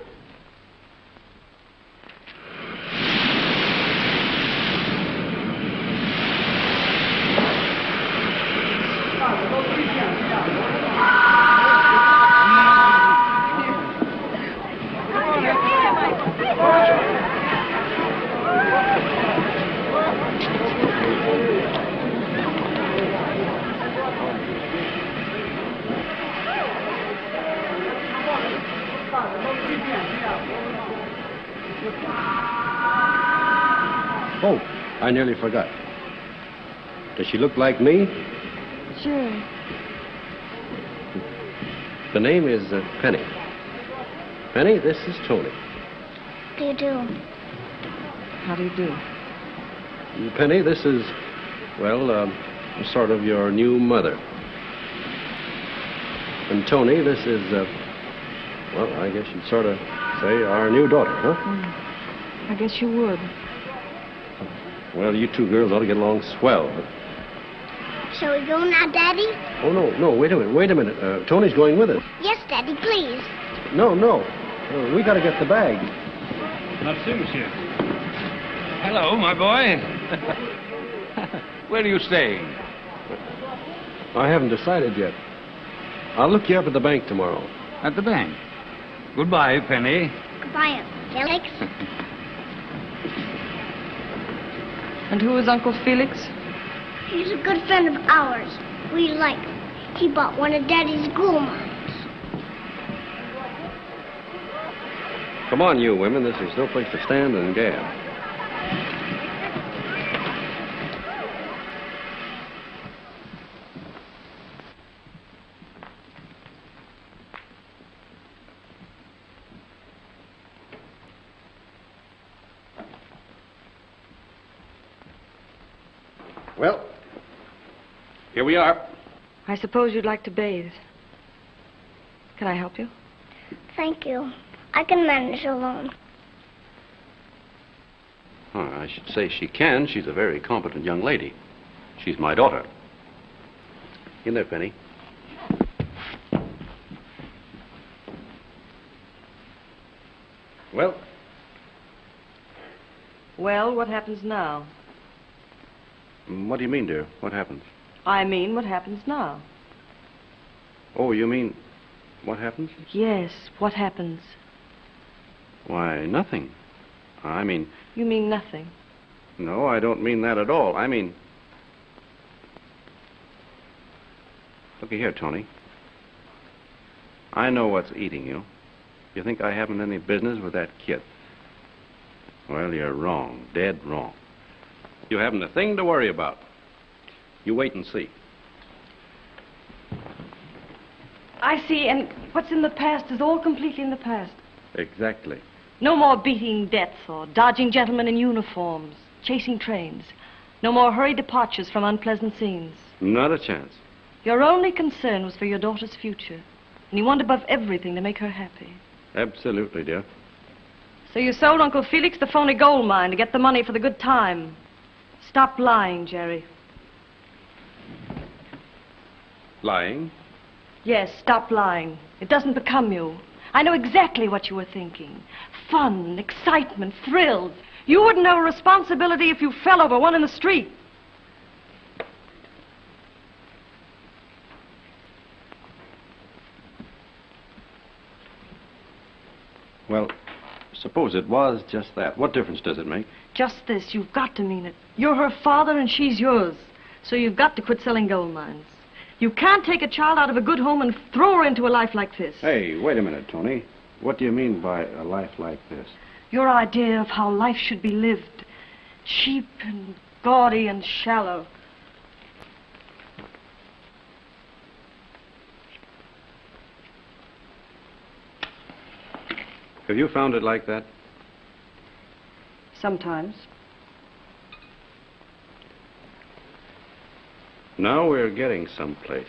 [SPEAKER 3] Oh, I nearly forgot. Does she look like me?
[SPEAKER 7] Sure.
[SPEAKER 3] The name is Penny. Penny, this is Tony.
[SPEAKER 2] How do you do?
[SPEAKER 7] How do you do?
[SPEAKER 3] Penny, this is, well, sort of your new mother. And Tony, this is, well, I guess you'd sort of say our new daughter, huh?
[SPEAKER 7] I guess you would.
[SPEAKER 3] Well, you two girls ought to get along swell.
[SPEAKER 2] Shall we go now, Daddy?
[SPEAKER 3] Oh, no, wait a minute. Tony's going with us.
[SPEAKER 2] Yes, Daddy, please.
[SPEAKER 3] No. We got to get the bag.
[SPEAKER 18] Merci, monsieur. Hello, my boy.
[SPEAKER 17] Where are you staying?
[SPEAKER 19] I haven't decided yet. I'll look you up at the bank tomorrow.
[SPEAKER 17] At the bank. Goodbye, Penny.
[SPEAKER 2] Goodbye, Uncle Felix.
[SPEAKER 10] And who is Uncle Felix?
[SPEAKER 2] He's a good friend of ours. We like him. He bought one of Daddy's gold mines.
[SPEAKER 19] Come on, you women. This is no place to stand and gab. Well, here we are.
[SPEAKER 10] I suppose you'd like to bathe. Can I help you?
[SPEAKER 2] Thank you. I can manage alone.
[SPEAKER 3] I should say she can. She's a very competent young lady. She's my daughter. In there, Penny. Well?
[SPEAKER 10] Well, what happens now?
[SPEAKER 3] What do you mean, dear? What happens?
[SPEAKER 10] I mean, what happens now?
[SPEAKER 3] Oh, you mean, what happens?
[SPEAKER 10] Yes, what happens?
[SPEAKER 3] Why, nothing. I mean...
[SPEAKER 10] You mean nothing?
[SPEAKER 3] No, I don't mean that at all. I mean... Looky here, Tony. I know what's eating you. You think I haven't any business with that kid? Well, you're wrong. Dead wrong. You haven't a thing to worry about. You wait and see.
[SPEAKER 10] I see, and what's in the past is all completely in the past.
[SPEAKER 3] Exactly.
[SPEAKER 10] No more beating death or dodging gentlemen in uniforms, chasing trains. No more hurried departures from unpleasant scenes.
[SPEAKER 3] Not a chance.
[SPEAKER 10] Your only concern was for your daughter's future, and you want above everything to make her happy.
[SPEAKER 3] Absolutely, dear.
[SPEAKER 10] So you sold Uncle Felix the phony gold mine to get the money for the good time. Stop lying, Jerry.
[SPEAKER 3] Lying?
[SPEAKER 10] Yes, stop lying. It doesn't become you. I know exactly what you were thinking. Fun, excitement, thrills. You wouldn't have a responsibility if you fell over one in the street.
[SPEAKER 3] Well, suppose it was just that. What difference does it make?
[SPEAKER 10] Just this, you've got to mean it. You're her father and she's yours. So you've got to quit selling gold mines. You can't take a child out of a good home and throw her into a life like this.
[SPEAKER 3] Hey, wait a minute, Tony. What do you mean by a life like this?
[SPEAKER 10] Your idea of how life should be lived. Cheap and gaudy and shallow.
[SPEAKER 3] Have you found it like that?
[SPEAKER 10] Sometimes.
[SPEAKER 3] Now we're getting someplace.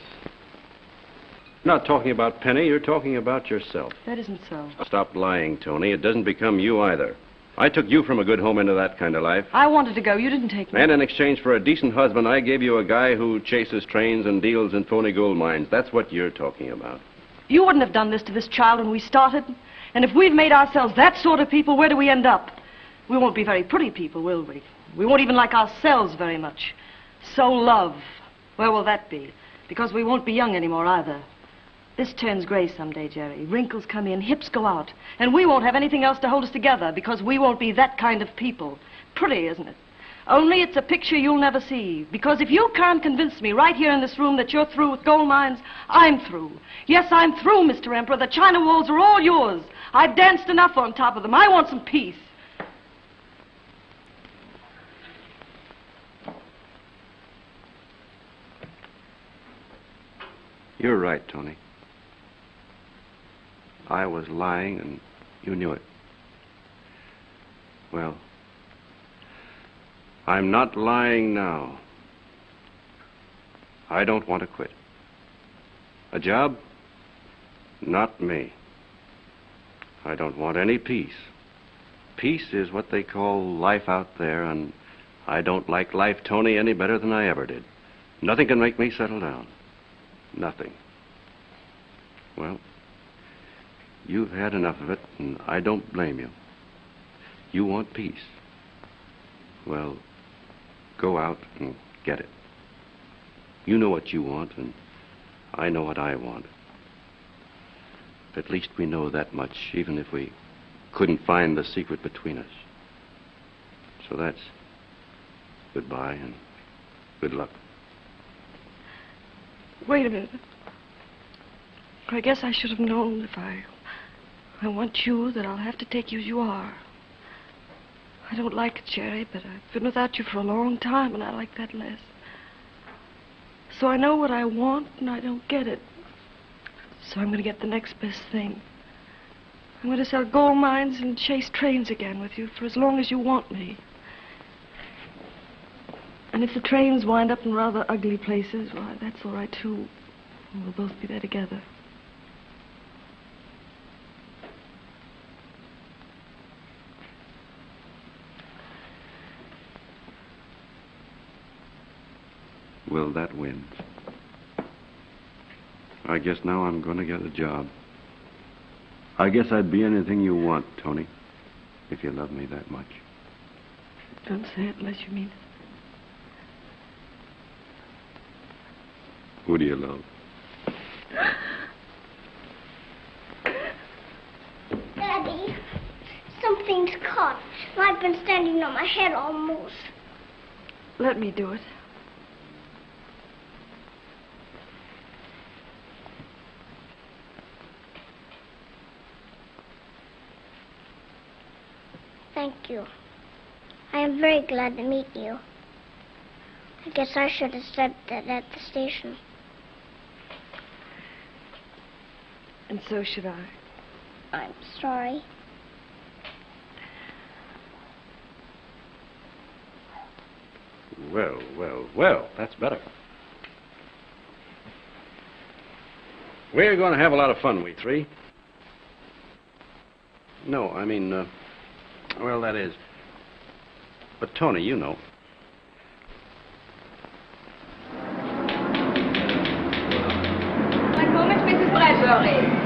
[SPEAKER 3] You're not talking about Penny, you're talking about yourself.
[SPEAKER 10] That isn't so.
[SPEAKER 3] Stop lying, Tony. It doesn't become you either. I took you from a good home into that kind of life.
[SPEAKER 10] I wanted to go. You didn't take me.
[SPEAKER 3] And in exchange for a decent husband, I gave you a guy who chases trains and deals in phony gold mines. That's what you're talking about.
[SPEAKER 10] You wouldn't have done this to this child when we started. And if we've made ourselves that sort of people, where do we end up? We won't be very pretty people, will we? We won't even like ourselves very much. So love, where will that be? Because we won't be young anymore either. This turns gray someday, Jerry. Wrinkles come in, hips go out. And we won't have anything else to hold us together because we won't be that kind of people. Pretty, isn't it? Only it's a picture you'll never see. Because if you can't convince me right here in this room that you're through with gold mines, I'm through. Yes, I'm through, Mr. Emperor. The China walls are all yours. I've danced enough on top of them. I want some peace.
[SPEAKER 3] You're right, Tony. I was lying, and you knew it. Well, I'm not lying now. I don't want to quit. A job? Not me. I don't want any peace. Peace is what they call life out there, and I don't like life, Tony, any better than I ever did. Nothing can make me settle down. Nothing. Well, you've had enough of it, and I don't blame you. You want peace. Well, go out and get it. You know what you want, and I know what I want. At least we know that much, even if we couldn't find the secret between us. So that's goodbye and good luck.
[SPEAKER 10] Wait a minute. I guess I should have known if I want you, that I'll have to take you as you are. I don't like it, Jerry, but I've been without you for a long time, and I like that less. So I know what I want, and I don't get it. So I'm going to get the next best thing. I'm going to sell gold mines and chase trains again with you for as long as you want me. And if the trains wind up in rather ugly places, why, that's all right, too. We'll both be there together.
[SPEAKER 3] Well, that wins. I guess now I'm going to get a job. I guess I'd be anything you want, Tony, if you love me that much.
[SPEAKER 10] Don't say it unless you mean it.
[SPEAKER 3] Who do you love?
[SPEAKER 2] Daddy, something's caught. I've been standing on my head almost.
[SPEAKER 10] Let me do it.
[SPEAKER 2] Thank you. I am very glad to meet you. I guess I should have said that at the station.
[SPEAKER 10] And so should I.
[SPEAKER 2] I'm sorry.
[SPEAKER 3] Well, well, well, that's better. We're going to have a lot of fun, we three. No, I mean, well, that is. But, Tony, you know.
[SPEAKER 7] One moment, Mrs. Bradbury.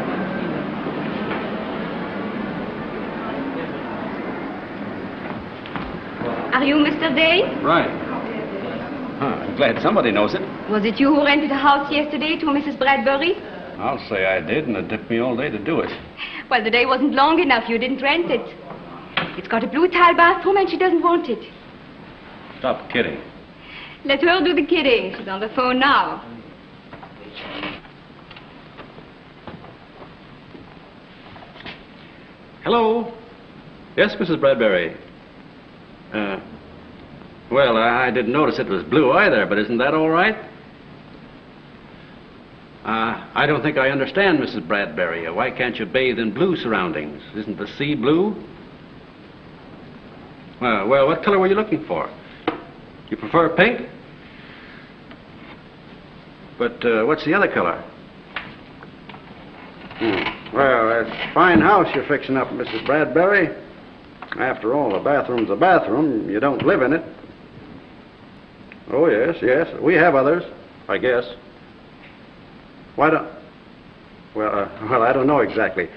[SPEAKER 7] Are you Mr. Day?
[SPEAKER 3] Right. Huh, I'm glad somebody knows it.
[SPEAKER 7] Was it you who rented a house yesterday to Mrs. Bradbury?
[SPEAKER 3] I'll say I did, and it took me all day to do it.
[SPEAKER 7] Well, the day wasn't long enough. You didn't rent it. It's got a blue tile bathroom, and she doesn't want it.
[SPEAKER 3] Stop kidding.
[SPEAKER 7] Let her do the kidding. She's on the phone now.
[SPEAKER 3] Hello? Yes, Mrs. Bradbury. Well, I didn't notice it was blue either, but isn't that all right? I don't think I understand, Mrs. Bradbury. Why can't you bathe in blue surroundings? Isn't the sea blue? Well, what color were you looking for? You prefer pink? But what's the other color? Well, that's a fine house you're fixing up, Mrs. Bradbury. After all, a bathroom's a bathroom. You don't live in it. Oh, yes, yes. We have others, I guess. Why don't... Well, I don't know exactly.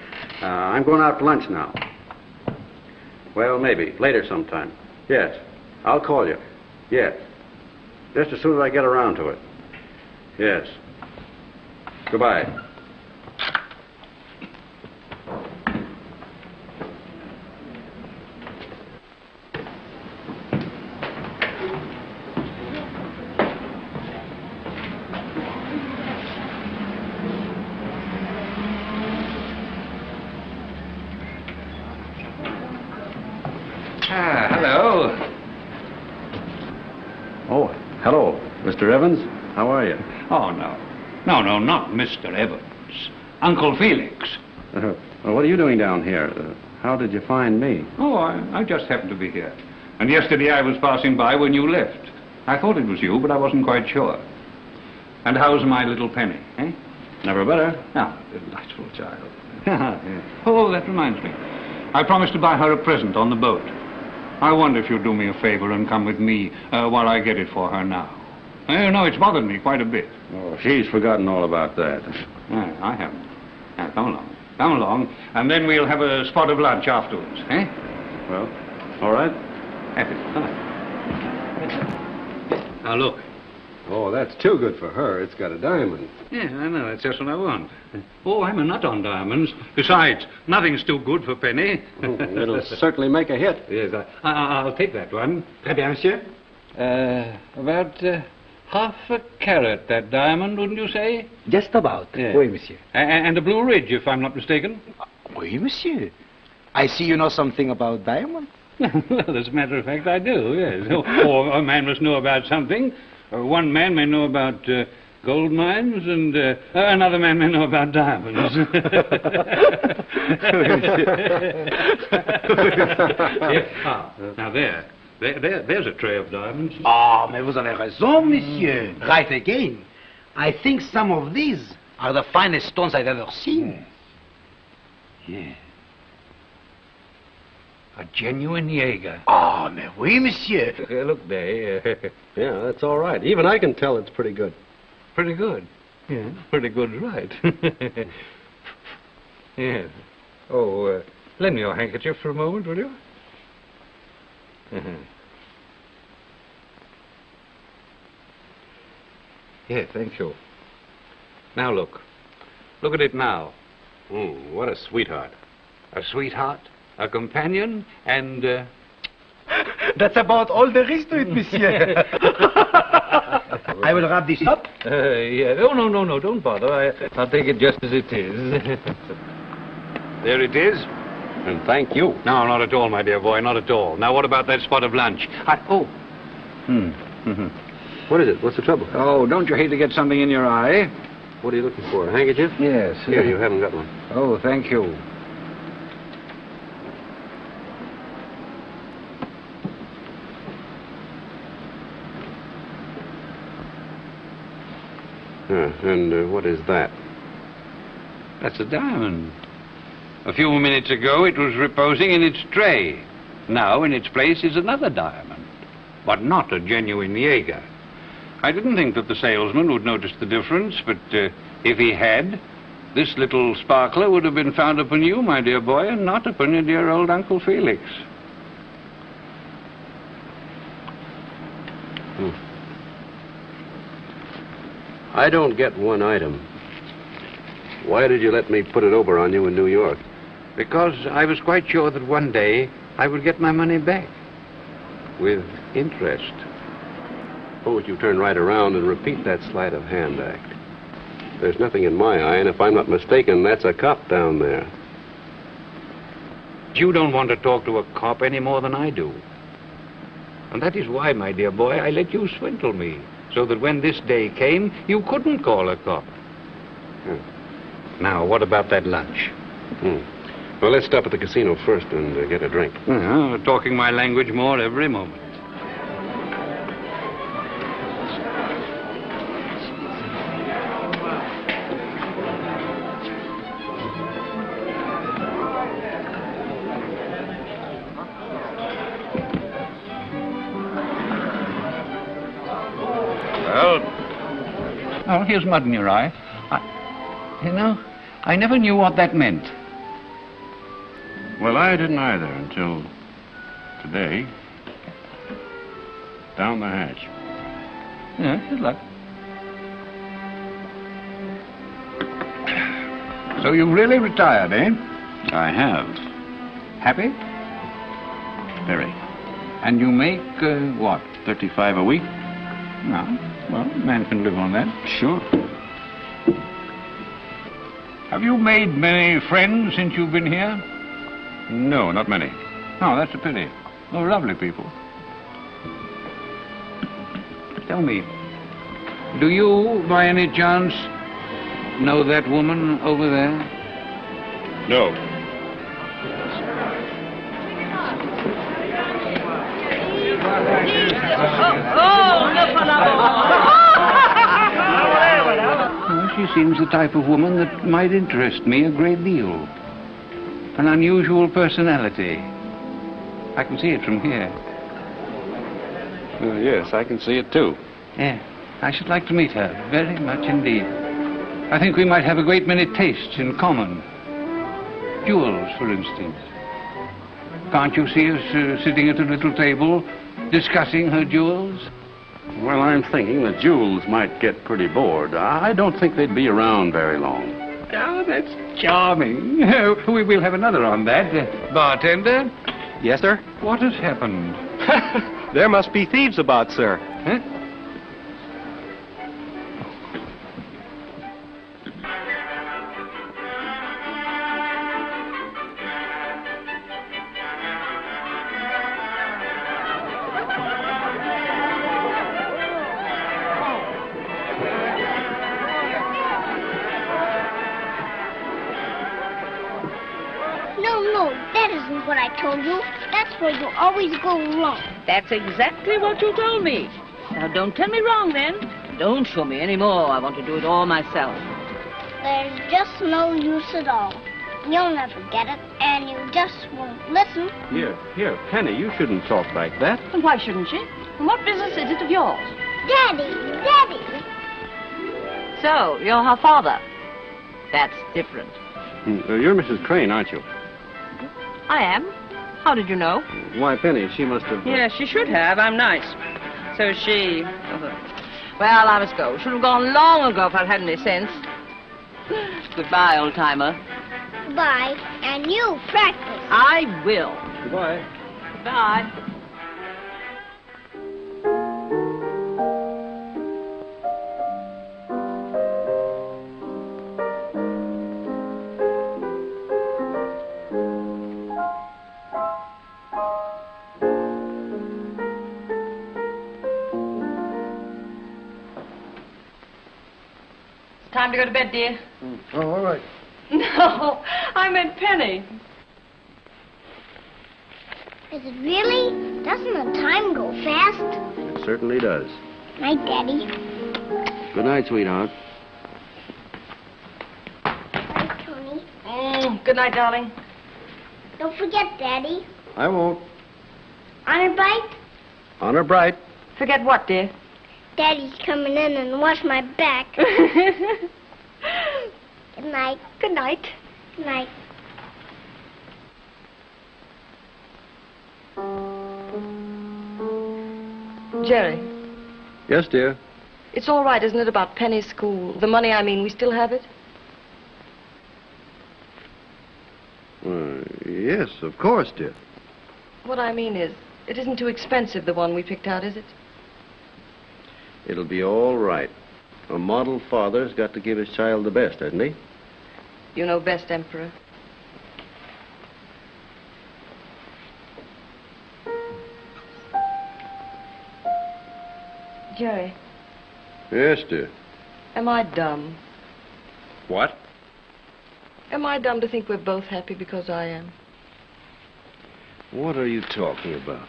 [SPEAKER 3] I'm going out to lunch now. Well, maybe. Later sometime. Yes. I'll call you. Yes. Just as soon as I get around to it. Yes. Goodbye.
[SPEAKER 11] Hello.
[SPEAKER 3] Oh, hello, Mr. Evans. How are you?
[SPEAKER 17] Oh, no. No, not Mr. Evans. Uncle Felix.
[SPEAKER 3] Well, what are you doing down here? How did you find me?
[SPEAKER 17] Oh, I just happened to be here. And yesterday I was passing by when you left. I thought it was you, but I wasn't quite sure. And how's my little Penny, eh?
[SPEAKER 3] Never better.
[SPEAKER 17] Ah, delightful child. Oh, that reminds me. I promised to buy her a present on the boat. I wonder if you'd do me a favor and come with me while I get it for her now. No, it's bothered me quite a bit.
[SPEAKER 3] Oh, she's forgotten all about that.
[SPEAKER 17] I haven't. Now, come along, and then we'll have a spot of lunch afterwards, eh?
[SPEAKER 3] Well, all right.
[SPEAKER 17] Happy. Now, look,
[SPEAKER 19] Oh, that's too good for her. It's got a diamond.
[SPEAKER 17] Yeah, I know. That's just what I want. Oh, I'm a nut on diamonds. Besides, nothing's too good for Penny.
[SPEAKER 19] It'll certainly make a hit.
[SPEAKER 17] Yes, I'll take that one. Très bien, monsieur. About half a carat, that diamond, wouldn't you say?
[SPEAKER 9] Just about.
[SPEAKER 17] Yeah.
[SPEAKER 9] Oui, monsieur.
[SPEAKER 17] And a blue ridge, if I'm not mistaken.
[SPEAKER 9] Oui, monsieur. I see you know something about diamond.
[SPEAKER 17] Well, as a matter of fact, I do, yes. Or a man must know about something. One man may know about gold mines, and another man may know about diamonds. Now, there's a tray of diamonds.
[SPEAKER 9] Ah, mais vous avez raison, monsieur. Right again. I think some of these are the finest stones I've ever seen.
[SPEAKER 17] Yeah. A genuine Jaeger.
[SPEAKER 9] Ah, mais oui, monsieur.
[SPEAKER 17] Look there.
[SPEAKER 19] Yeah, that's all right. Even I can tell it's pretty good.
[SPEAKER 17] Pretty good. Yeah, pretty good's right. Yeah. Oh, lend me your handkerchief for a moment, will you? Yeah, thank you. Now look. Look at it now.
[SPEAKER 19] What a sweetheart.
[SPEAKER 17] A sweetheart, a companion, and...
[SPEAKER 9] That's about all there is to it, monsieur. I will wrap this up.
[SPEAKER 17] Yeah. Oh, no, don't bother. I'll take it just as it is. There it is.
[SPEAKER 19] And thank you.
[SPEAKER 17] No, not at all, my dear boy, not at all. Now, what about that spot of lunch?
[SPEAKER 19] What is it? What's the trouble?
[SPEAKER 17] Oh, don't you hate to get something in your eye?
[SPEAKER 19] What are you looking for? A handkerchief?
[SPEAKER 17] Yes.
[SPEAKER 19] Here, you haven't got one.
[SPEAKER 17] Oh, thank you.
[SPEAKER 19] And what is that?
[SPEAKER 17] That's a diamond. A few minutes ago, it was reposing in its tray. Now, in its place is another diamond, but not a genuine Jaeger. I didn't think that the salesman would notice the difference, but if he had, this little sparkler would have been found upon you, my dear boy, and not upon your dear old Uncle Felix.
[SPEAKER 19] I don't get one item. Why did you let me put it over on you in New York?
[SPEAKER 17] Because I was quite sure that one day I would get my money back. With interest.
[SPEAKER 19] Oh, would you turn right around and repeat that sleight of hand act? There's nothing in my eye, and if I'm not mistaken, that's a cop down there.
[SPEAKER 17] You don't want to talk to a cop any more than I do. And that is why, my dear boy, I let you swindle me. So that when this day came, you couldn't call a cop. Now, what about that lunch?
[SPEAKER 19] Well, let's stop at the casino first and get a drink.
[SPEAKER 17] Talking my language more every moment. Well, here's mud in your eye. I never knew what that meant.
[SPEAKER 19] Well, I didn't either until today. Down the hatch.
[SPEAKER 17] Yeah, good luck. So you really retired, eh?
[SPEAKER 19] I have.
[SPEAKER 17] Happy?
[SPEAKER 19] Very.
[SPEAKER 17] And you make, what?
[SPEAKER 19] 35 a week?
[SPEAKER 17] No. Well, a man can live on that.
[SPEAKER 19] Sure.
[SPEAKER 17] Have you made many friends since you've been here?
[SPEAKER 19] No, not many.
[SPEAKER 17] Oh, that's a pity. They're lovely people. Tell me, do you, by any chance, know that woman over there?
[SPEAKER 19] No.
[SPEAKER 17] She seems the type of woman that might interest me a great deal. An unusual personality. I can see it from here.
[SPEAKER 19] Yes, I can see it too.
[SPEAKER 17] Yeah, I should like to meet her, very much indeed. I think we might have a great many tastes in common. Jewels, for instance. Can't you see us sitting at a little table, discussing her jewels?
[SPEAKER 19] Well, I'm thinking the Jules might get pretty bored. I don't think they'd be around very long.
[SPEAKER 17] Oh, that's charming. We'll have another on that.
[SPEAKER 20] Bartender? Yes, sir?
[SPEAKER 17] What has happened?
[SPEAKER 20] There must be thieves about, sir.
[SPEAKER 17] Huh?
[SPEAKER 2] No, that isn't what I told you. That's where you always go wrong.
[SPEAKER 16] That's exactly what you told me. Now, don't tell me wrong, then. Don't show me any more. I want to do it all myself.
[SPEAKER 2] There's just no use at all. You'll never get it, and you just won't listen.
[SPEAKER 19] Here, Penny, you shouldn't talk like that.
[SPEAKER 16] And why shouldn't she? And what business is it of yours?
[SPEAKER 2] Daddy!
[SPEAKER 16] So, you're her father. That's different.
[SPEAKER 19] You're Mrs. Crane, aren't you?
[SPEAKER 16] I am. How did you know?
[SPEAKER 19] Why, Penny, she must have...
[SPEAKER 16] Yes, she should have. I'm nice. So she... Well, I must go. Should have gone long ago if I'd had any sense. Goodbye, old-timer.
[SPEAKER 2] Goodbye, and you practice.
[SPEAKER 16] I will.
[SPEAKER 19] Goodbye.
[SPEAKER 16] Goodbye.
[SPEAKER 10] Time to go to bed, dear.
[SPEAKER 20] Oh, all right.
[SPEAKER 10] No, I meant Penny.
[SPEAKER 2] Is it really? Doesn't the time go fast?
[SPEAKER 19] It certainly does.
[SPEAKER 2] Night, Daddy.
[SPEAKER 19] Good night, sweetheart.
[SPEAKER 2] Night, Tony.
[SPEAKER 10] Good night, darling.
[SPEAKER 2] Don't forget, Daddy.
[SPEAKER 19] I won't.
[SPEAKER 2] Honor bite?
[SPEAKER 19] Honor bright.
[SPEAKER 10] Forget what, dear?
[SPEAKER 2] Daddy's coming in and wash my back. Good night.
[SPEAKER 10] Good night.
[SPEAKER 2] Good night.
[SPEAKER 10] Jerry,
[SPEAKER 19] Yes, dear.
[SPEAKER 10] it's all right, isn't it, about Penny's school? The money, I mean, we still have it?
[SPEAKER 20] Yes, of course, dear.
[SPEAKER 10] What I mean is, it isn't too expensive, the one we picked out, is it?
[SPEAKER 19] It'll be all right. A model father's got to give his child the best, hasn't he?
[SPEAKER 10] You know best, Emperor. Jerry,
[SPEAKER 19] Yes, dear.
[SPEAKER 10] am I dumb?
[SPEAKER 19] What?
[SPEAKER 10] Am I dumb to think we're both happy because I am?
[SPEAKER 19] What are you talking about?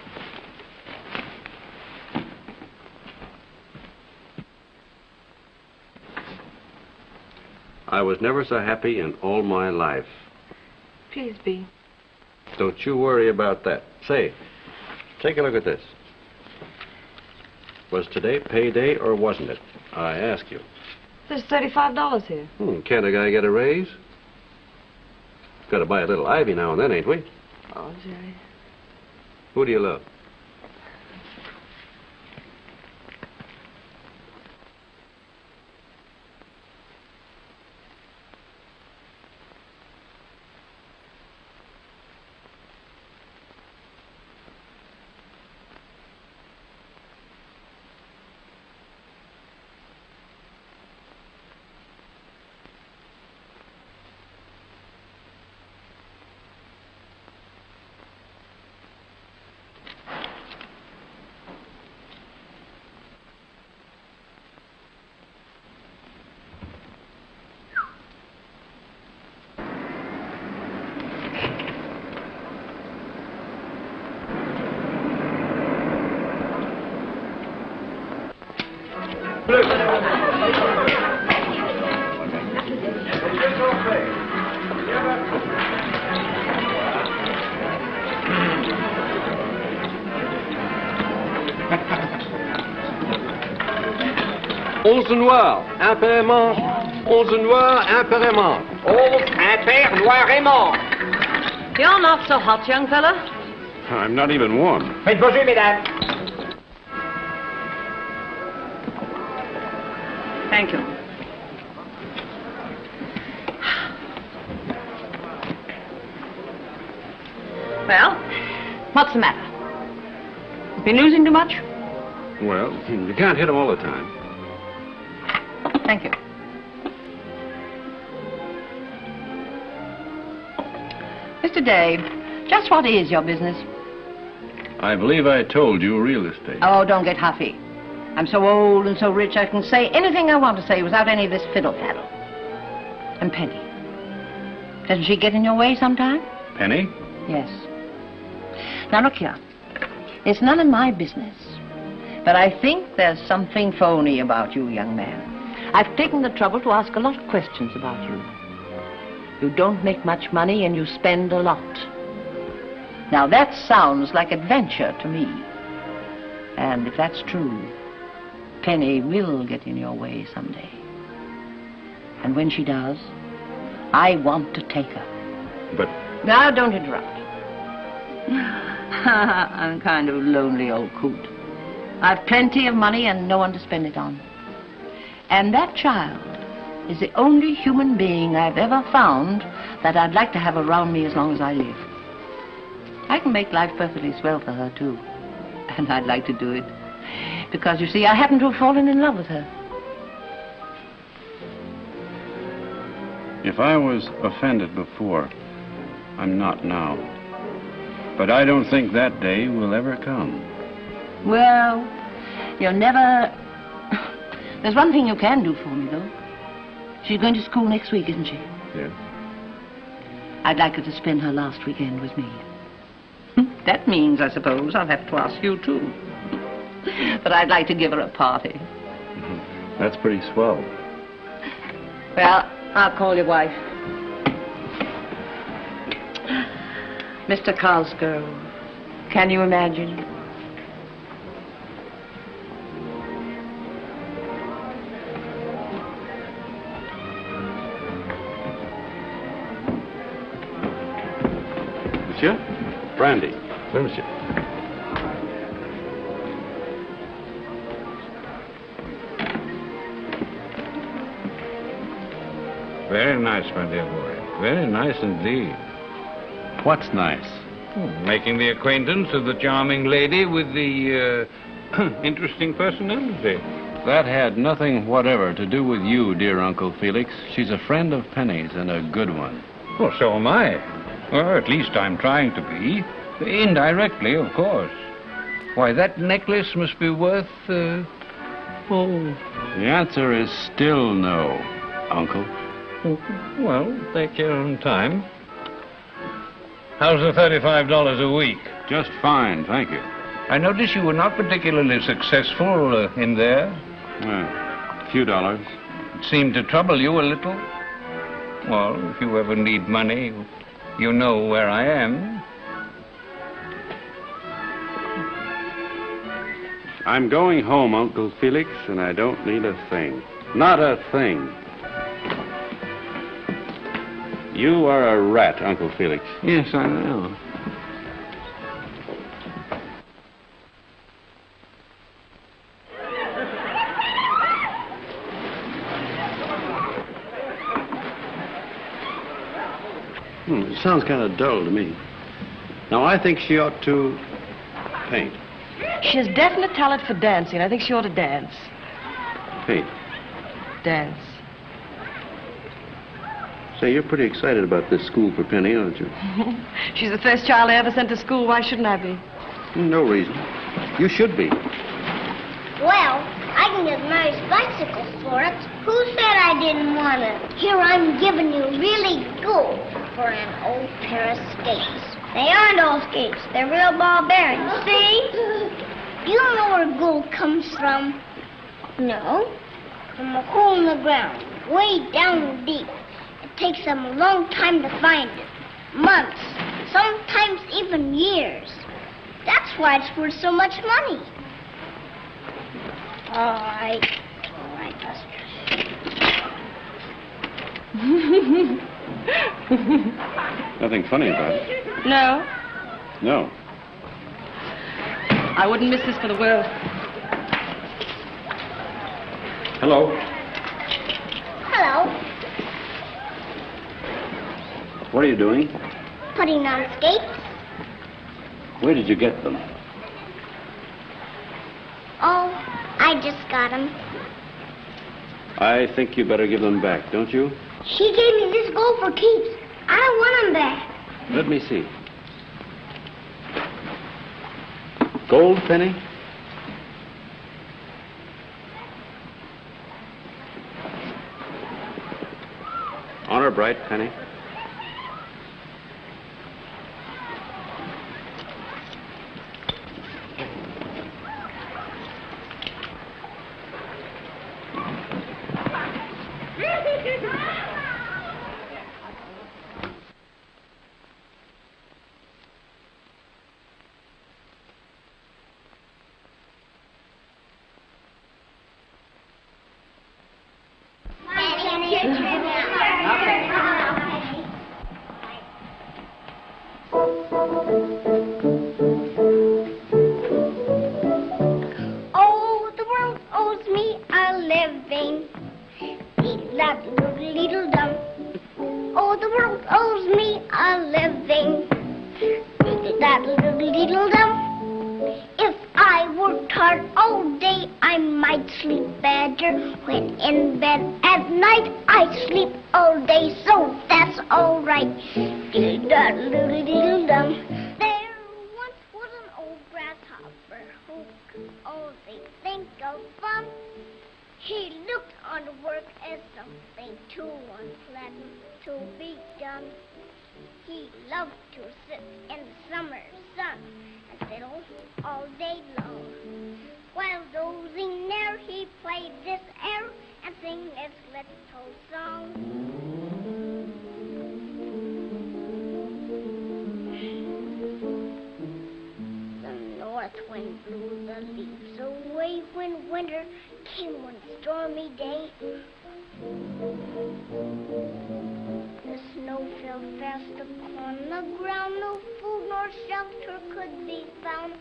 [SPEAKER 19] I was never so happy in all my life.
[SPEAKER 10] Please be.
[SPEAKER 19] Don't you worry about that. Say, take a look at this. Was today payday or wasn't it? I ask you.
[SPEAKER 10] There's $35 here.
[SPEAKER 19] Can't a guy get a raise? Got to buy a little ivy now and then, ain't we?
[SPEAKER 10] Oh, Jerry.
[SPEAKER 19] Who do you love?
[SPEAKER 20] Onze noir, impaiement. Onze noir, impaiement.
[SPEAKER 11] Onze impair noirément.
[SPEAKER 16] You're not so hot, young fella.
[SPEAKER 19] I'm not even warm.
[SPEAKER 11] Faites vos jeux, mesdames.
[SPEAKER 16] Thank you. Well, what's the matter? Been losing too much?
[SPEAKER 19] Well, you can't hit them all the time.
[SPEAKER 16] Thank you. Mr. Day, just what is your business?
[SPEAKER 19] I believe I told you real estate.
[SPEAKER 16] Oh, don't get huffy. I'm so old and so rich I can say anything I want to say without any of this fiddle-faddle. And Penny. Doesn't she get in your way sometime?
[SPEAKER 19] Penny?
[SPEAKER 16] Yes. Now look here. It's none of my business. But I think there's something phony about you, young man. I've taken the trouble to ask a lot of questions about you. You don't make much money and you spend a lot. Now that sounds like adventure to me. And if that's true, Penny will get in your way someday. And when she does, I want to take her.
[SPEAKER 19] But...
[SPEAKER 16] Now, don't interrupt. I'm kind of a lonely old coot. I've plenty of money and no one to spend it on. And that child is the only human being I've ever found that I'd like to have around me as long as I live. I can make life perfectly swell for her, too. And I'd like to do it. Because, you see, I happen to have fallen in love with her.
[SPEAKER 19] If I was offended before, I'm not now. But I don't think that day will ever come.
[SPEAKER 16] Well, you'll never... There's one thing you can do for me, though. She's going to school next week, isn't she?
[SPEAKER 19] Yeah.
[SPEAKER 16] I'd like her to spend her last weekend with me. That means, I suppose, I'll have to ask you, too. But I'd like to give her a party.
[SPEAKER 19] That's pretty swell.
[SPEAKER 16] Well, I'll call your wife. Mr. Cosgrove, can you imagine?
[SPEAKER 19] Monsieur? Brandy. Oui, monsieur.
[SPEAKER 17] Very nice, my dear boy. Very nice indeed.
[SPEAKER 19] What's nice?
[SPEAKER 17] Making the acquaintance of the charming lady with the interesting personality.
[SPEAKER 19] That had nothing whatever to do with you, dear Uncle Felix. She's a friend of Penny's and a good one.
[SPEAKER 17] Well, so am I. Or at least I'm trying to be. Indirectly, of course. Why, that necklace must be worth,
[SPEAKER 19] The answer is still no, Uncle.
[SPEAKER 17] Well, take your own time. How's the $35 a week?
[SPEAKER 19] Just fine, thank you.
[SPEAKER 17] I notice you were not particularly successful in there.
[SPEAKER 19] A few dollars.
[SPEAKER 17] It seemed to trouble you a little. Well, if you ever need money, you know where I am.
[SPEAKER 19] I'm going home, Uncle Felix, and I don't need a thing. Not a thing. You are a rat, Uncle Felix.
[SPEAKER 17] Yes, I know.
[SPEAKER 19] It sounds kind of dull to me. Now, I think she ought to paint.
[SPEAKER 10] She has definite talent for dancing. I think she ought to dance.
[SPEAKER 19] Paint.
[SPEAKER 10] Dance.
[SPEAKER 19] Say, you're pretty excited about this school for Penny, aren't you?
[SPEAKER 10] She's the first child I ever sent to school. Why shouldn't I be?
[SPEAKER 19] No reason. You should be.
[SPEAKER 2] Well, I can get nice bicycles for it. Who said I didn't want it? Here, I'm giving you really gold for an old pair of skates. They aren't old skates. They're real ball bearings. See? You know where gold comes from? No. From a hole in the ground, way down deep. It takes them a long time to find it. Months, sometimes even years. That's why it's worth so much money. All right, Buster.
[SPEAKER 19] Nothing funny about it.
[SPEAKER 10] No.
[SPEAKER 19] No.
[SPEAKER 10] I wouldn't miss this for the world.
[SPEAKER 19] Hello.
[SPEAKER 3] What are you doing?
[SPEAKER 2] Putting on skates.
[SPEAKER 3] Where did you get them?
[SPEAKER 2] Oh, I just got them.
[SPEAKER 3] I think you better give them back, don't you?
[SPEAKER 2] She gave me this gold for keeps. I don't want them back.
[SPEAKER 3] Let me see. Gold, Penny? Honor bright, Penny.
[SPEAKER 2] Oh, the world owes me a living. Diddle-dat-doodle-dum. Oh, the world owes me a living. Diddle-dat-doodle-dum. If I worked hard all day, I might sleep better. When in bed at night, I sleep all day, so that's all right. Diddle-dat-doodle-dum. There once was an old grasshopper who could only think of fun. He looked on work as something too unpleasant to be done. He loved to sit in the summer sun and fiddle all day long. While dozing there, he played this air and sang this little song. The north wind blew the leaves away when winter came one stormy day. The snow fell fast upon the ground, no food nor shelter could be found.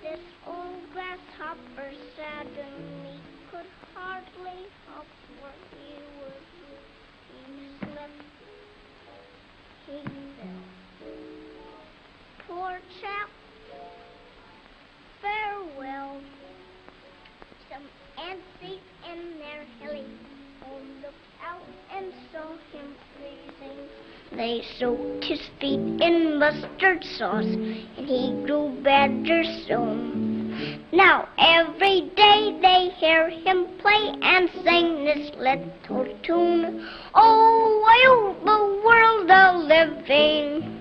[SPEAKER 2] This old grasshopper saddened me, could hardly hop where he would. He slept, he fell. Poor chap, farewell. Some ants ate in their hilly home, looked out and saw him freezing. They soaked his feet in mustard sauce, and he grew better soon. Now every day they hear him play and sing this little tune. Oh, I owe the world a living.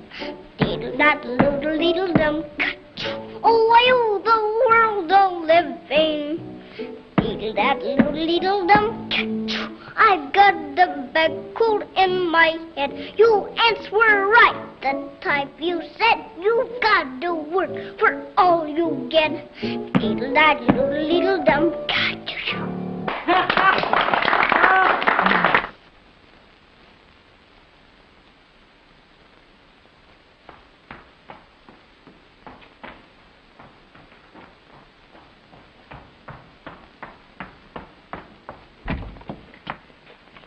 [SPEAKER 2] Diddle-dat-doodle-dum. Oh, I owe the world a living. Diddle-dat-doodle-dum. I've got the bag cold in my head. You ants were right the time you said you've got to work for all you get. Diddle-dat-doodle-dum.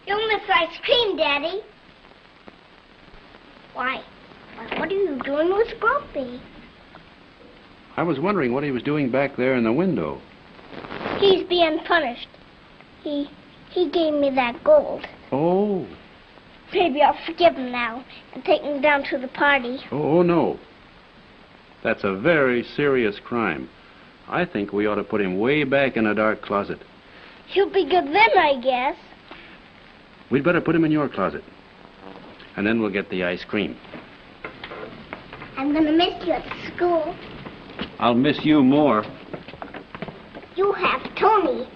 [SPEAKER 2] You'll miss ice cream, Daddy. Why, what are you doing with Grumpy?
[SPEAKER 3] I was wondering what he was doing back there in the window.
[SPEAKER 2] He's being punished. He gave me that gold.
[SPEAKER 3] Oh.
[SPEAKER 2] Maybe I'll forgive him now and take him down to the party.
[SPEAKER 3] Oh, no. That's a very serious crime. I think we ought to put him way back in a dark closet.
[SPEAKER 2] He'll be good then, I guess.
[SPEAKER 3] We'd better put him in your closet. And then we'll get the ice cream.
[SPEAKER 2] I'm going to miss you at school.
[SPEAKER 3] I'll miss you more.
[SPEAKER 2] You have Tony.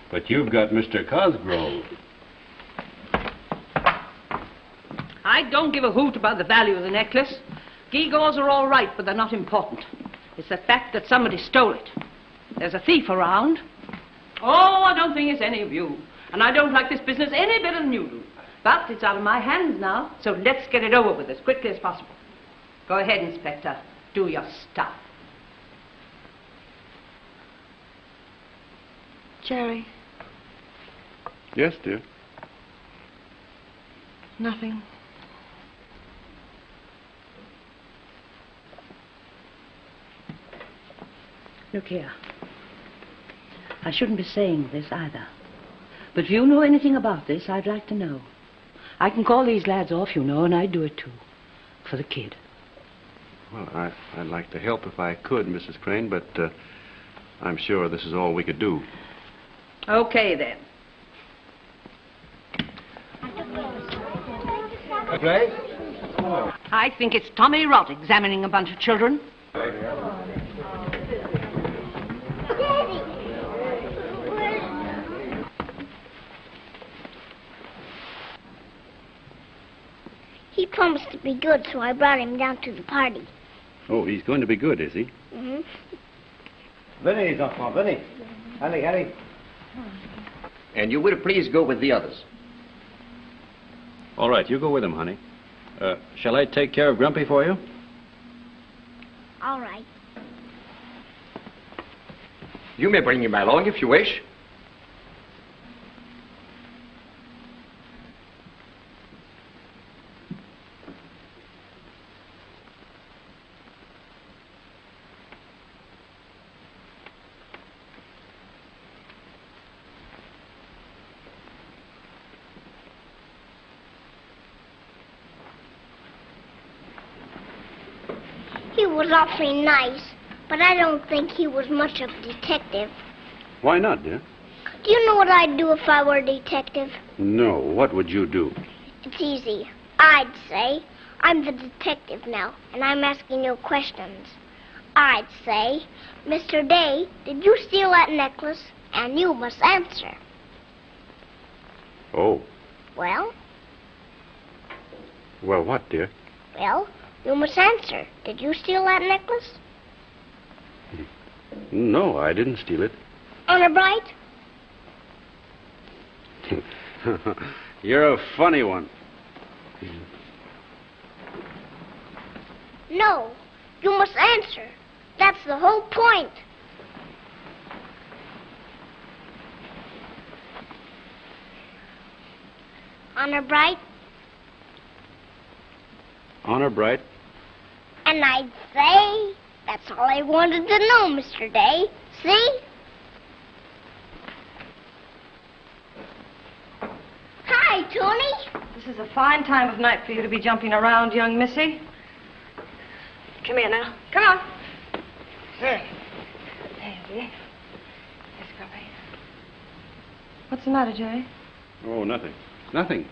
[SPEAKER 3] But you've got Mr. Cosgrove.
[SPEAKER 21] I don't give a hoot about the value of the necklace. Gewgaws are all right, but they're not important. It's the fact that somebody stole it. There's a thief around. Oh, I don't think it's any of you. And I don't like this business any better than you do. But it's out of my hands now, so let's get it over with as quickly as possible. Go ahead, Inspector. Do your stuff.
[SPEAKER 10] Jerry,
[SPEAKER 3] Yes, dear.
[SPEAKER 10] Nothing.
[SPEAKER 1] Look here. I shouldn't be saying this either. But if you know anything about this, I'd like to know. I can call these lads off, you know, and I'd do it too. For the kid.
[SPEAKER 19] Well, I'd like to help if I could, Mrs. Crane, but I'm sure this is all we could do.
[SPEAKER 1] Okay, then.
[SPEAKER 20] Play?
[SPEAKER 1] I think it's Tommy Rot examining a bunch of children.
[SPEAKER 2] He promised to be good, so I brought him down to the party.
[SPEAKER 3] Oh, he's going to be good, is he?
[SPEAKER 2] Mm-hmm.
[SPEAKER 20] Venez, enfants, venez. Allez, allez.
[SPEAKER 22] And you will please go with the others.
[SPEAKER 3] All right, you go with him, honey. Shall I take care of Grumpy for you?
[SPEAKER 2] All right.
[SPEAKER 22] You may bring him along if you wish.
[SPEAKER 2] He was awfully nice, but I don't think he was much of a detective.
[SPEAKER 3] Why not, dear?
[SPEAKER 2] Do you know what I'd do if I were a detective?
[SPEAKER 3] No, what would you do?
[SPEAKER 2] It's easy. I'd say, I'm the detective now, and I'm asking you questions. I'd say, Mr. Day, did you steal that necklace? And you must answer.
[SPEAKER 3] Oh.
[SPEAKER 2] Well,
[SPEAKER 3] Well, what, dear?
[SPEAKER 2] well, you must answer. Did you steal that necklace?
[SPEAKER 3] No, I didn't steal it.
[SPEAKER 2] Honor bright?
[SPEAKER 3] You're a funny one.
[SPEAKER 2] No, you must answer. That's the whole point. Honor bright?
[SPEAKER 3] Honor bright.
[SPEAKER 2] And I'd say, that's all I wanted to know, Mr. Day. See? Hi, Tony.
[SPEAKER 10] This is a fine time of night for you to be jumping around, young missy. Come here now. Come on. There. There, dear. Yes, Grumpy. What's the matter, Jerry?
[SPEAKER 3] Oh, nothing. Nothing.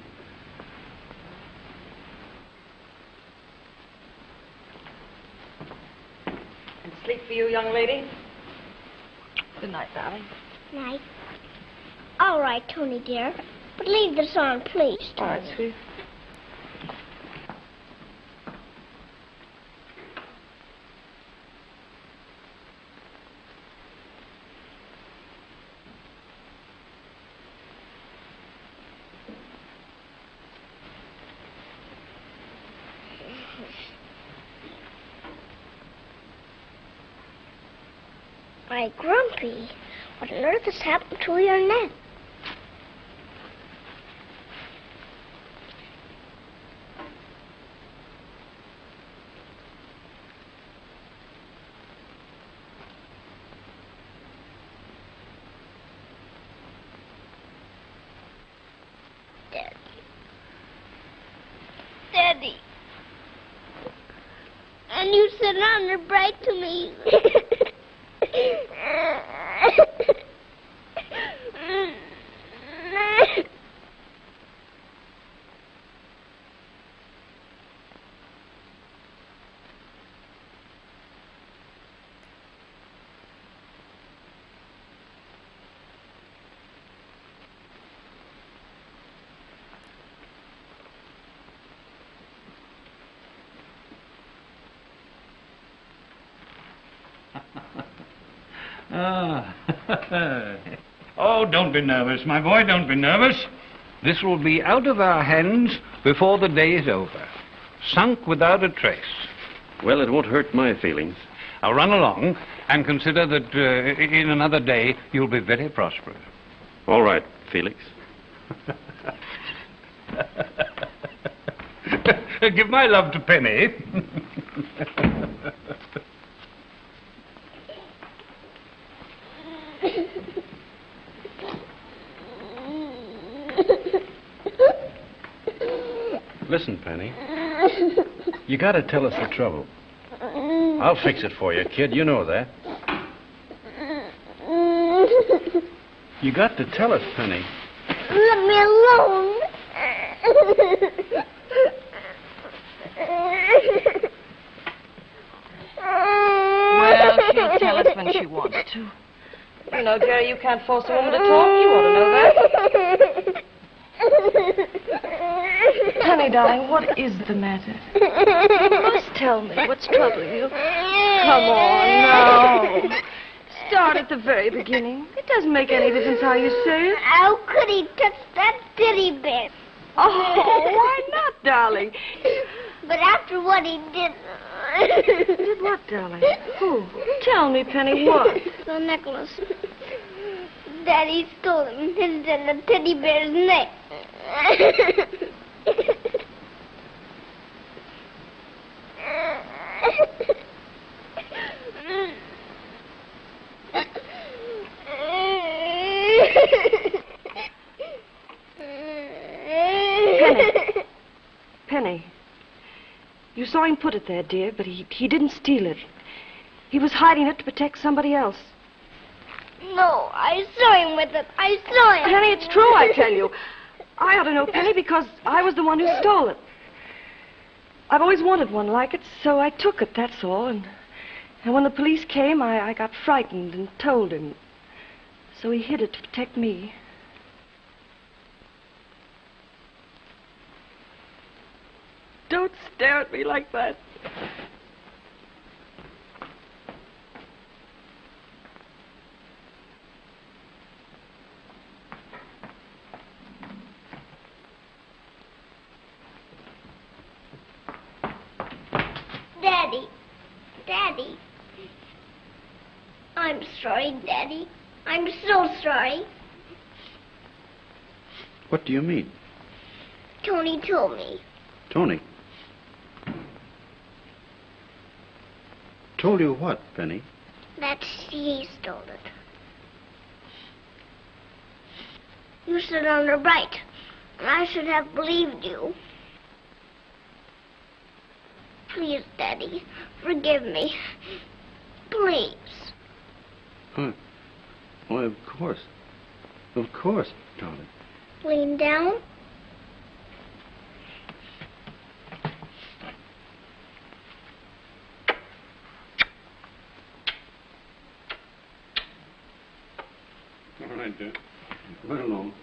[SPEAKER 10] And sleep for you, young lady. Good night, darling.
[SPEAKER 2] Night. All right, Tony, dear. But leave this on, please,
[SPEAKER 10] All
[SPEAKER 2] Tony.
[SPEAKER 10] right, sweet.
[SPEAKER 2] Why, Grumpy, what on earth has happened to your neck? Daddy. Daddy. And you said honor bright to me.
[SPEAKER 17] Oh, don't be nervous, my boy, don't be nervous. This will be out of our hands before the day is over. Sunk without a trace.
[SPEAKER 3] Well, it won't hurt my feelings.
[SPEAKER 17] I'll run along and consider that in another day you'll be very prosperous.
[SPEAKER 3] All right, Felix.
[SPEAKER 17] Give my love to Penny.
[SPEAKER 3] Listen, Penny. You gotta tell us the trouble. I'll fix it for you, kid. You know that. You got to tell us, Penny.
[SPEAKER 2] Let me alone.
[SPEAKER 10] Well, she'll tell us when she wants to. You know, Jerry, you can't force a woman to talk. You ought to know that. Honey, darling, what is the matter? Just tell me what's troubling you. Come on, now. Start at the very beginning. It doesn't make any difference how you say it.
[SPEAKER 2] How could he touch that teddy bear?
[SPEAKER 10] Oh, why not, darling?
[SPEAKER 2] But after what he did...
[SPEAKER 10] Did what, darling? Who? Tell me, Penny, what?
[SPEAKER 2] The necklace. Daddy stole him and hid it in the teddy bear's neck.
[SPEAKER 10] Penny, you saw him put it there, dear, but he didn't steal it. He was hiding it to protect somebody else.
[SPEAKER 2] No, I saw him with it. I saw him.
[SPEAKER 10] Penny, it's true, I tell you. I ought to know, Penny, because I was the one who stole it. I've always wanted one like it, so I took it, that's all. And when the police came, I got frightened and told him. So he hid it to protect me. Don't stare at me like that.
[SPEAKER 2] Daddy. Daddy. I'm sorry, Daddy. I'm so sorry.
[SPEAKER 3] What do you mean?
[SPEAKER 2] Tony told me.
[SPEAKER 3] Tony? Told you what, Penny?
[SPEAKER 2] That he stole it. You said on the right, and I should have believed you. Please, Daddy, forgive me. Please.
[SPEAKER 3] Why, of course. Of course, darling.
[SPEAKER 2] Lean down.
[SPEAKER 3] All right, dear. Right along.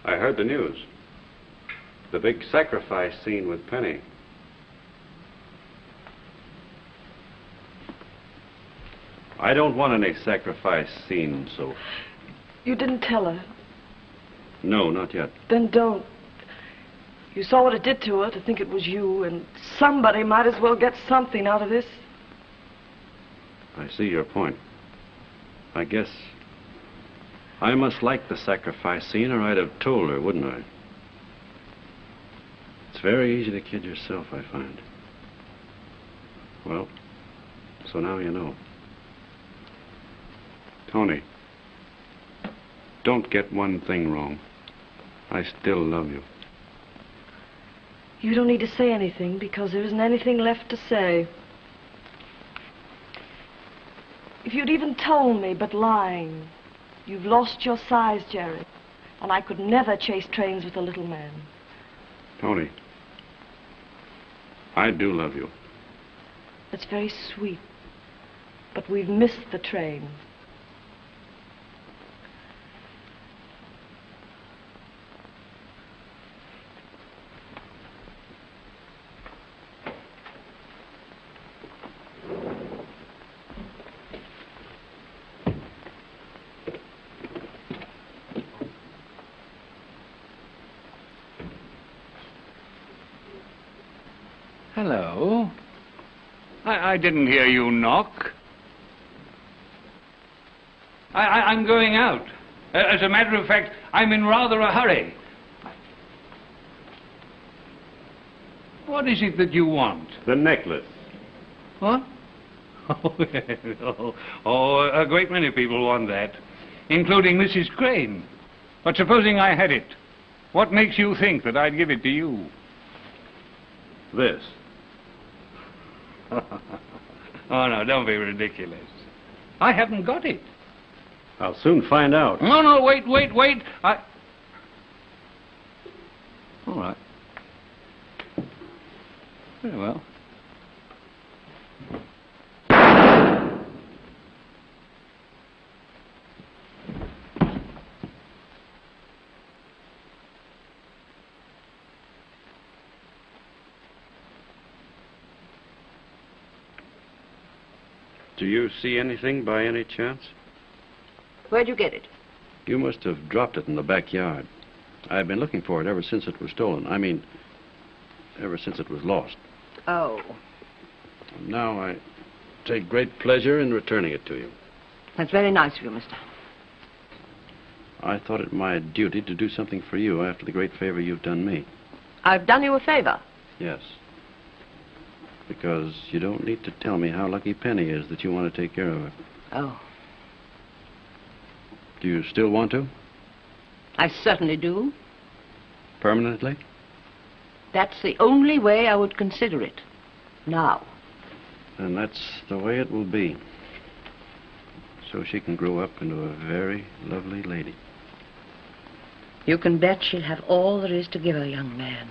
[SPEAKER 3] I heard the news. The big sacrifice scene with Penny. I don't want any sacrifice scene, so...
[SPEAKER 10] You didn't tell her.
[SPEAKER 3] No, not yet.
[SPEAKER 10] Then don't. You saw what it did to her, to think it was you, and somebody might as well get something out of this.
[SPEAKER 3] I see your point. I guess I must like the sacrifice scene, or I'd have told her, wouldn't I? It's very easy to kid yourself, I find. Well, so now you know. Tony, don't get one thing wrong. I still love you.
[SPEAKER 10] You don't need to say anything, because there isn't anything left to say. If you'd even told me, but lying, you've lost your size, Jerry, and I could never chase trains with a little man.
[SPEAKER 3] Tony, I do love you.
[SPEAKER 10] That's very sweet, but we've missed the train.
[SPEAKER 17] Hello. I didn't hear you knock. I'm going out. As a matter of fact, I'm in rather a hurry. What is it that you want?
[SPEAKER 19] The necklace.
[SPEAKER 17] What? Oh, a great many people want that, including Mrs. Crane. But supposing I had it, what makes you think that I'd give it to you?
[SPEAKER 19] This.
[SPEAKER 17] Oh, no, don't be ridiculous. I haven't got it.
[SPEAKER 19] I'll soon find out.
[SPEAKER 17] No, wait. All right. Very well.
[SPEAKER 19] Do you see anything by any chance?
[SPEAKER 16] Where'd you get it?
[SPEAKER 19] You must have dropped it in the backyard. I've been looking for it ever since it was stolen. I mean, ever since it was lost.
[SPEAKER 16] Oh.
[SPEAKER 19] Now I take great pleasure in returning it to you.
[SPEAKER 16] That's very nice of you, mister.
[SPEAKER 19] I thought it my duty to do something for you after the great favor you've done me.
[SPEAKER 16] I've done you a favor.
[SPEAKER 19] Yes. Because you don't need to tell me how lucky Penny is that you want to take care of her.
[SPEAKER 16] Oh.
[SPEAKER 19] Do you still want to?
[SPEAKER 16] I certainly do.
[SPEAKER 19] Permanently?
[SPEAKER 16] That's the only way I would consider it. Now.
[SPEAKER 19] And that's the way it will be. So she can grow up into a very lovely lady.
[SPEAKER 16] You can bet she'll have all there is to give a young man.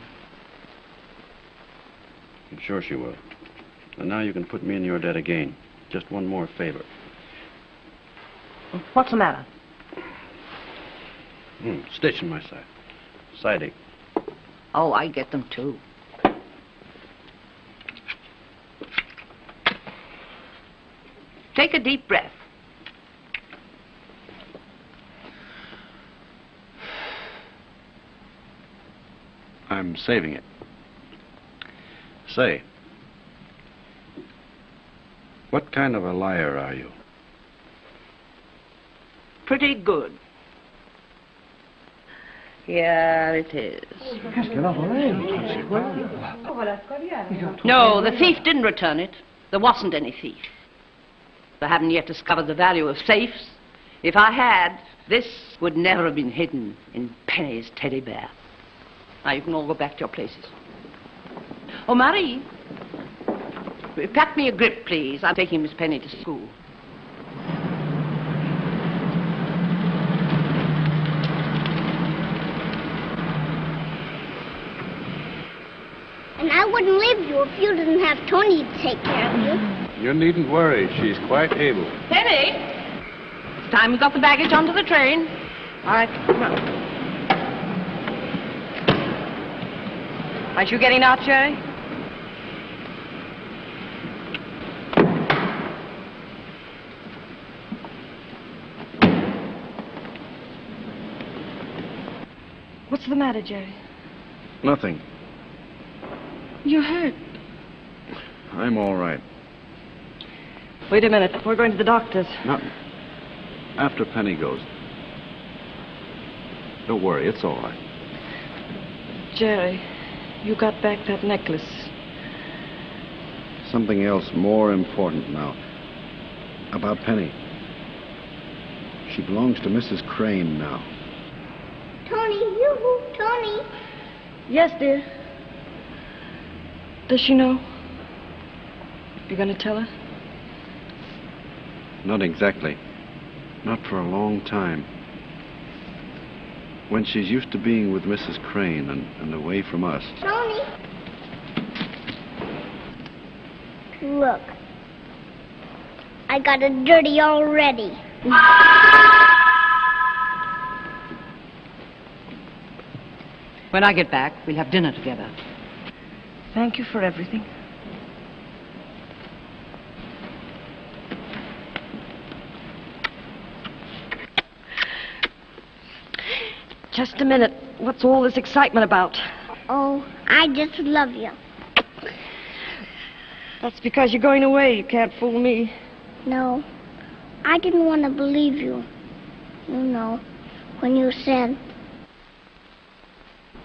[SPEAKER 19] I'm sure she will. And now you can put me in your debt again. Just one more favor.
[SPEAKER 16] What's the matter?
[SPEAKER 19] Stitch in my side. Side ache.
[SPEAKER 16] Oh, I get them too. Take a deep breath.
[SPEAKER 19] I'm saving it. Say, what kind of a liar are you?
[SPEAKER 16] Pretty good. Yeah, it is. No, the thief didn't return it. There wasn't any thief. They haven't yet discovered the value of safes. If I had, this would never have been hidden in Penny's teddy bear. Now, you can all go back to your places. Oh, Marie, pack me a grip, please. I'm taking Miss Penny to school.
[SPEAKER 2] And I wouldn't leave you if you didn't have Tony to take care of you.
[SPEAKER 19] You needn't worry. She's quite able.
[SPEAKER 16] Penny! It's time we got the baggage onto the train. All right, come on. Aren't you getting out, Shirley?
[SPEAKER 10] What's the matter, Jerry?
[SPEAKER 19] Nothing.
[SPEAKER 10] You're hurt.
[SPEAKER 19] I'm all right.
[SPEAKER 10] Wait a minute. We're going to the doctor's.
[SPEAKER 19] Not after Penny goes. Don't worry. It's all right.
[SPEAKER 10] Jerry, you got back that necklace.
[SPEAKER 19] Something else more important now. About Penny. She belongs to Mrs. Crane now.
[SPEAKER 2] Tony, yoo-hoo, Tony.
[SPEAKER 10] Yes, dear. Does she know? You gonna tell her?
[SPEAKER 19] Not exactly. Not for a long time. When she's used to being with Mrs. Crane and away from us.
[SPEAKER 2] Tony. Look. I got it dirty already.
[SPEAKER 16] When I get back, we'll have dinner together.
[SPEAKER 10] Thank you for everything. Just a minute. What's all this excitement about?
[SPEAKER 2] Oh, I just love you.
[SPEAKER 10] That's because you're going away. You can't fool me.
[SPEAKER 2] No, I didn't want to believe you. You know, when you said...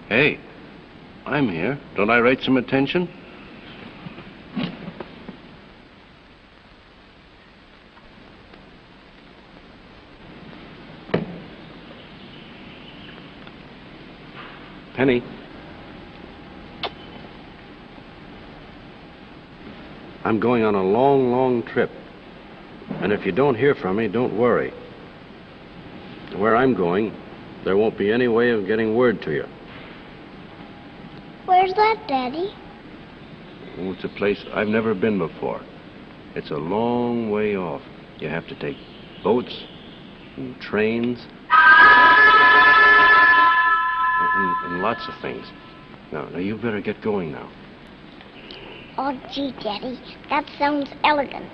[SPEAKER 19] Hey, I'm here. Don't I rate some attention? Penny. I'm going on a long, long trip. And if you don't hear from me, don't worry. Where I'm going, there won't be any way of getting word to you.
[SPEAKER 2] Where's that, Daddy?
[SPEAKER 19] Oh, it's a place I've never been before. It's a long way off. You have to take boats and trains and lots of things. Now, you better get going now.
[SPEAKER 2] Oh, gee, Daddy, that sounds elegant.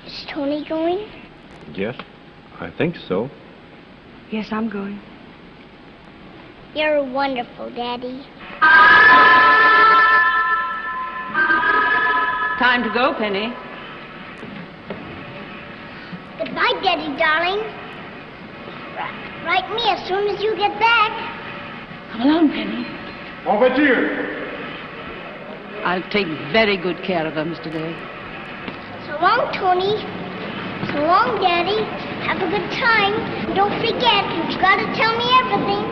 [SPEAKER 2] Is Tony going?
[SPEAKER 19] Yes, I think so.
[SPEAKER 10] Yes, I'm going.
[SPEAKER 2] You're wonderful, Daddy.
[SPEAKER 1] Time to go, Penny.
[SPEAKER 2] Goodbye, Daddy, darling. Write me as soon as you get back.
[SPEAKER 1] Come along, Penny.
[SPEAKER 8] En voiture.
[SPEAKER 1] I'll take very good care of her, Mr. Day.
[SPEAKER 2] So long, Tony. So long, Daddy. Have a good time. And don't forget, you've got to tell me everything.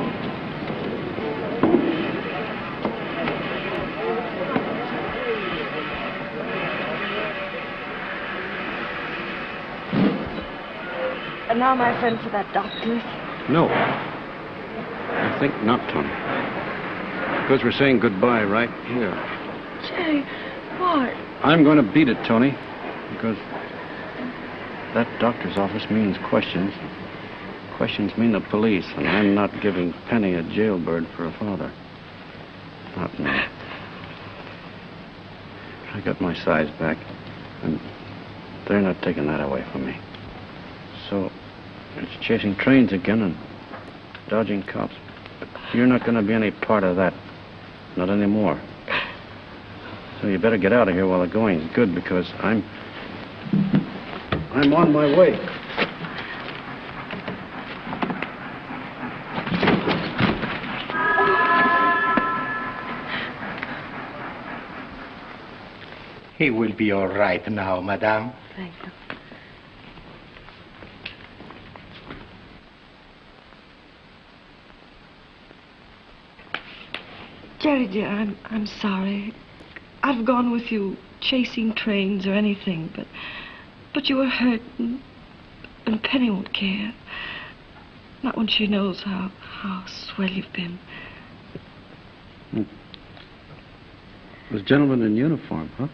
[SPEAKER 10] And now, my friend, for that doctor.
[SPEAKER 19] No. I think not, Tony. Because we're saying goodbye right here.
[SPEAKER 10] Jay, what?
[SPEAKER 19] I'm going to beat it, Tony. Because that doctor's office means questions. Questions mean the police, and I'm not giving Penny a jailbird for a father. Not now. I got my size back, and they're not taking that away from me. So, it's chasing trains again and dodging cops. But you're not going to be any part of that. Not anymore. So you better get out of here while the going's good, because I'm on my way.
[SPEAKER 9] He will be all right now, madame.
[SPEAKER 10] Thank you. Jerry, dear, I'm sorry. I've gone with you chasing trains or anything, but you were hurt, and Penny won't care. Not when she knows how swell you've been.
[SPEAKER 3] Those gentlemen in uniform, huh?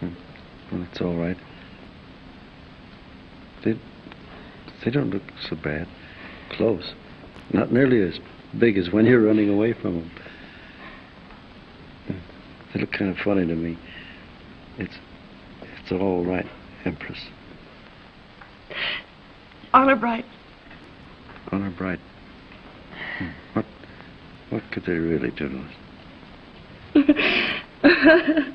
[SPEAKER 3] Well, that's all right. They don't look so bad. Close. Not nearly as big as when you're running away from them. They look kind of funny to me. It's all right, Empress.
[SPEAKER 10] Honor bright.
[SPEAKER 3] Honor bright. What could they really do to us?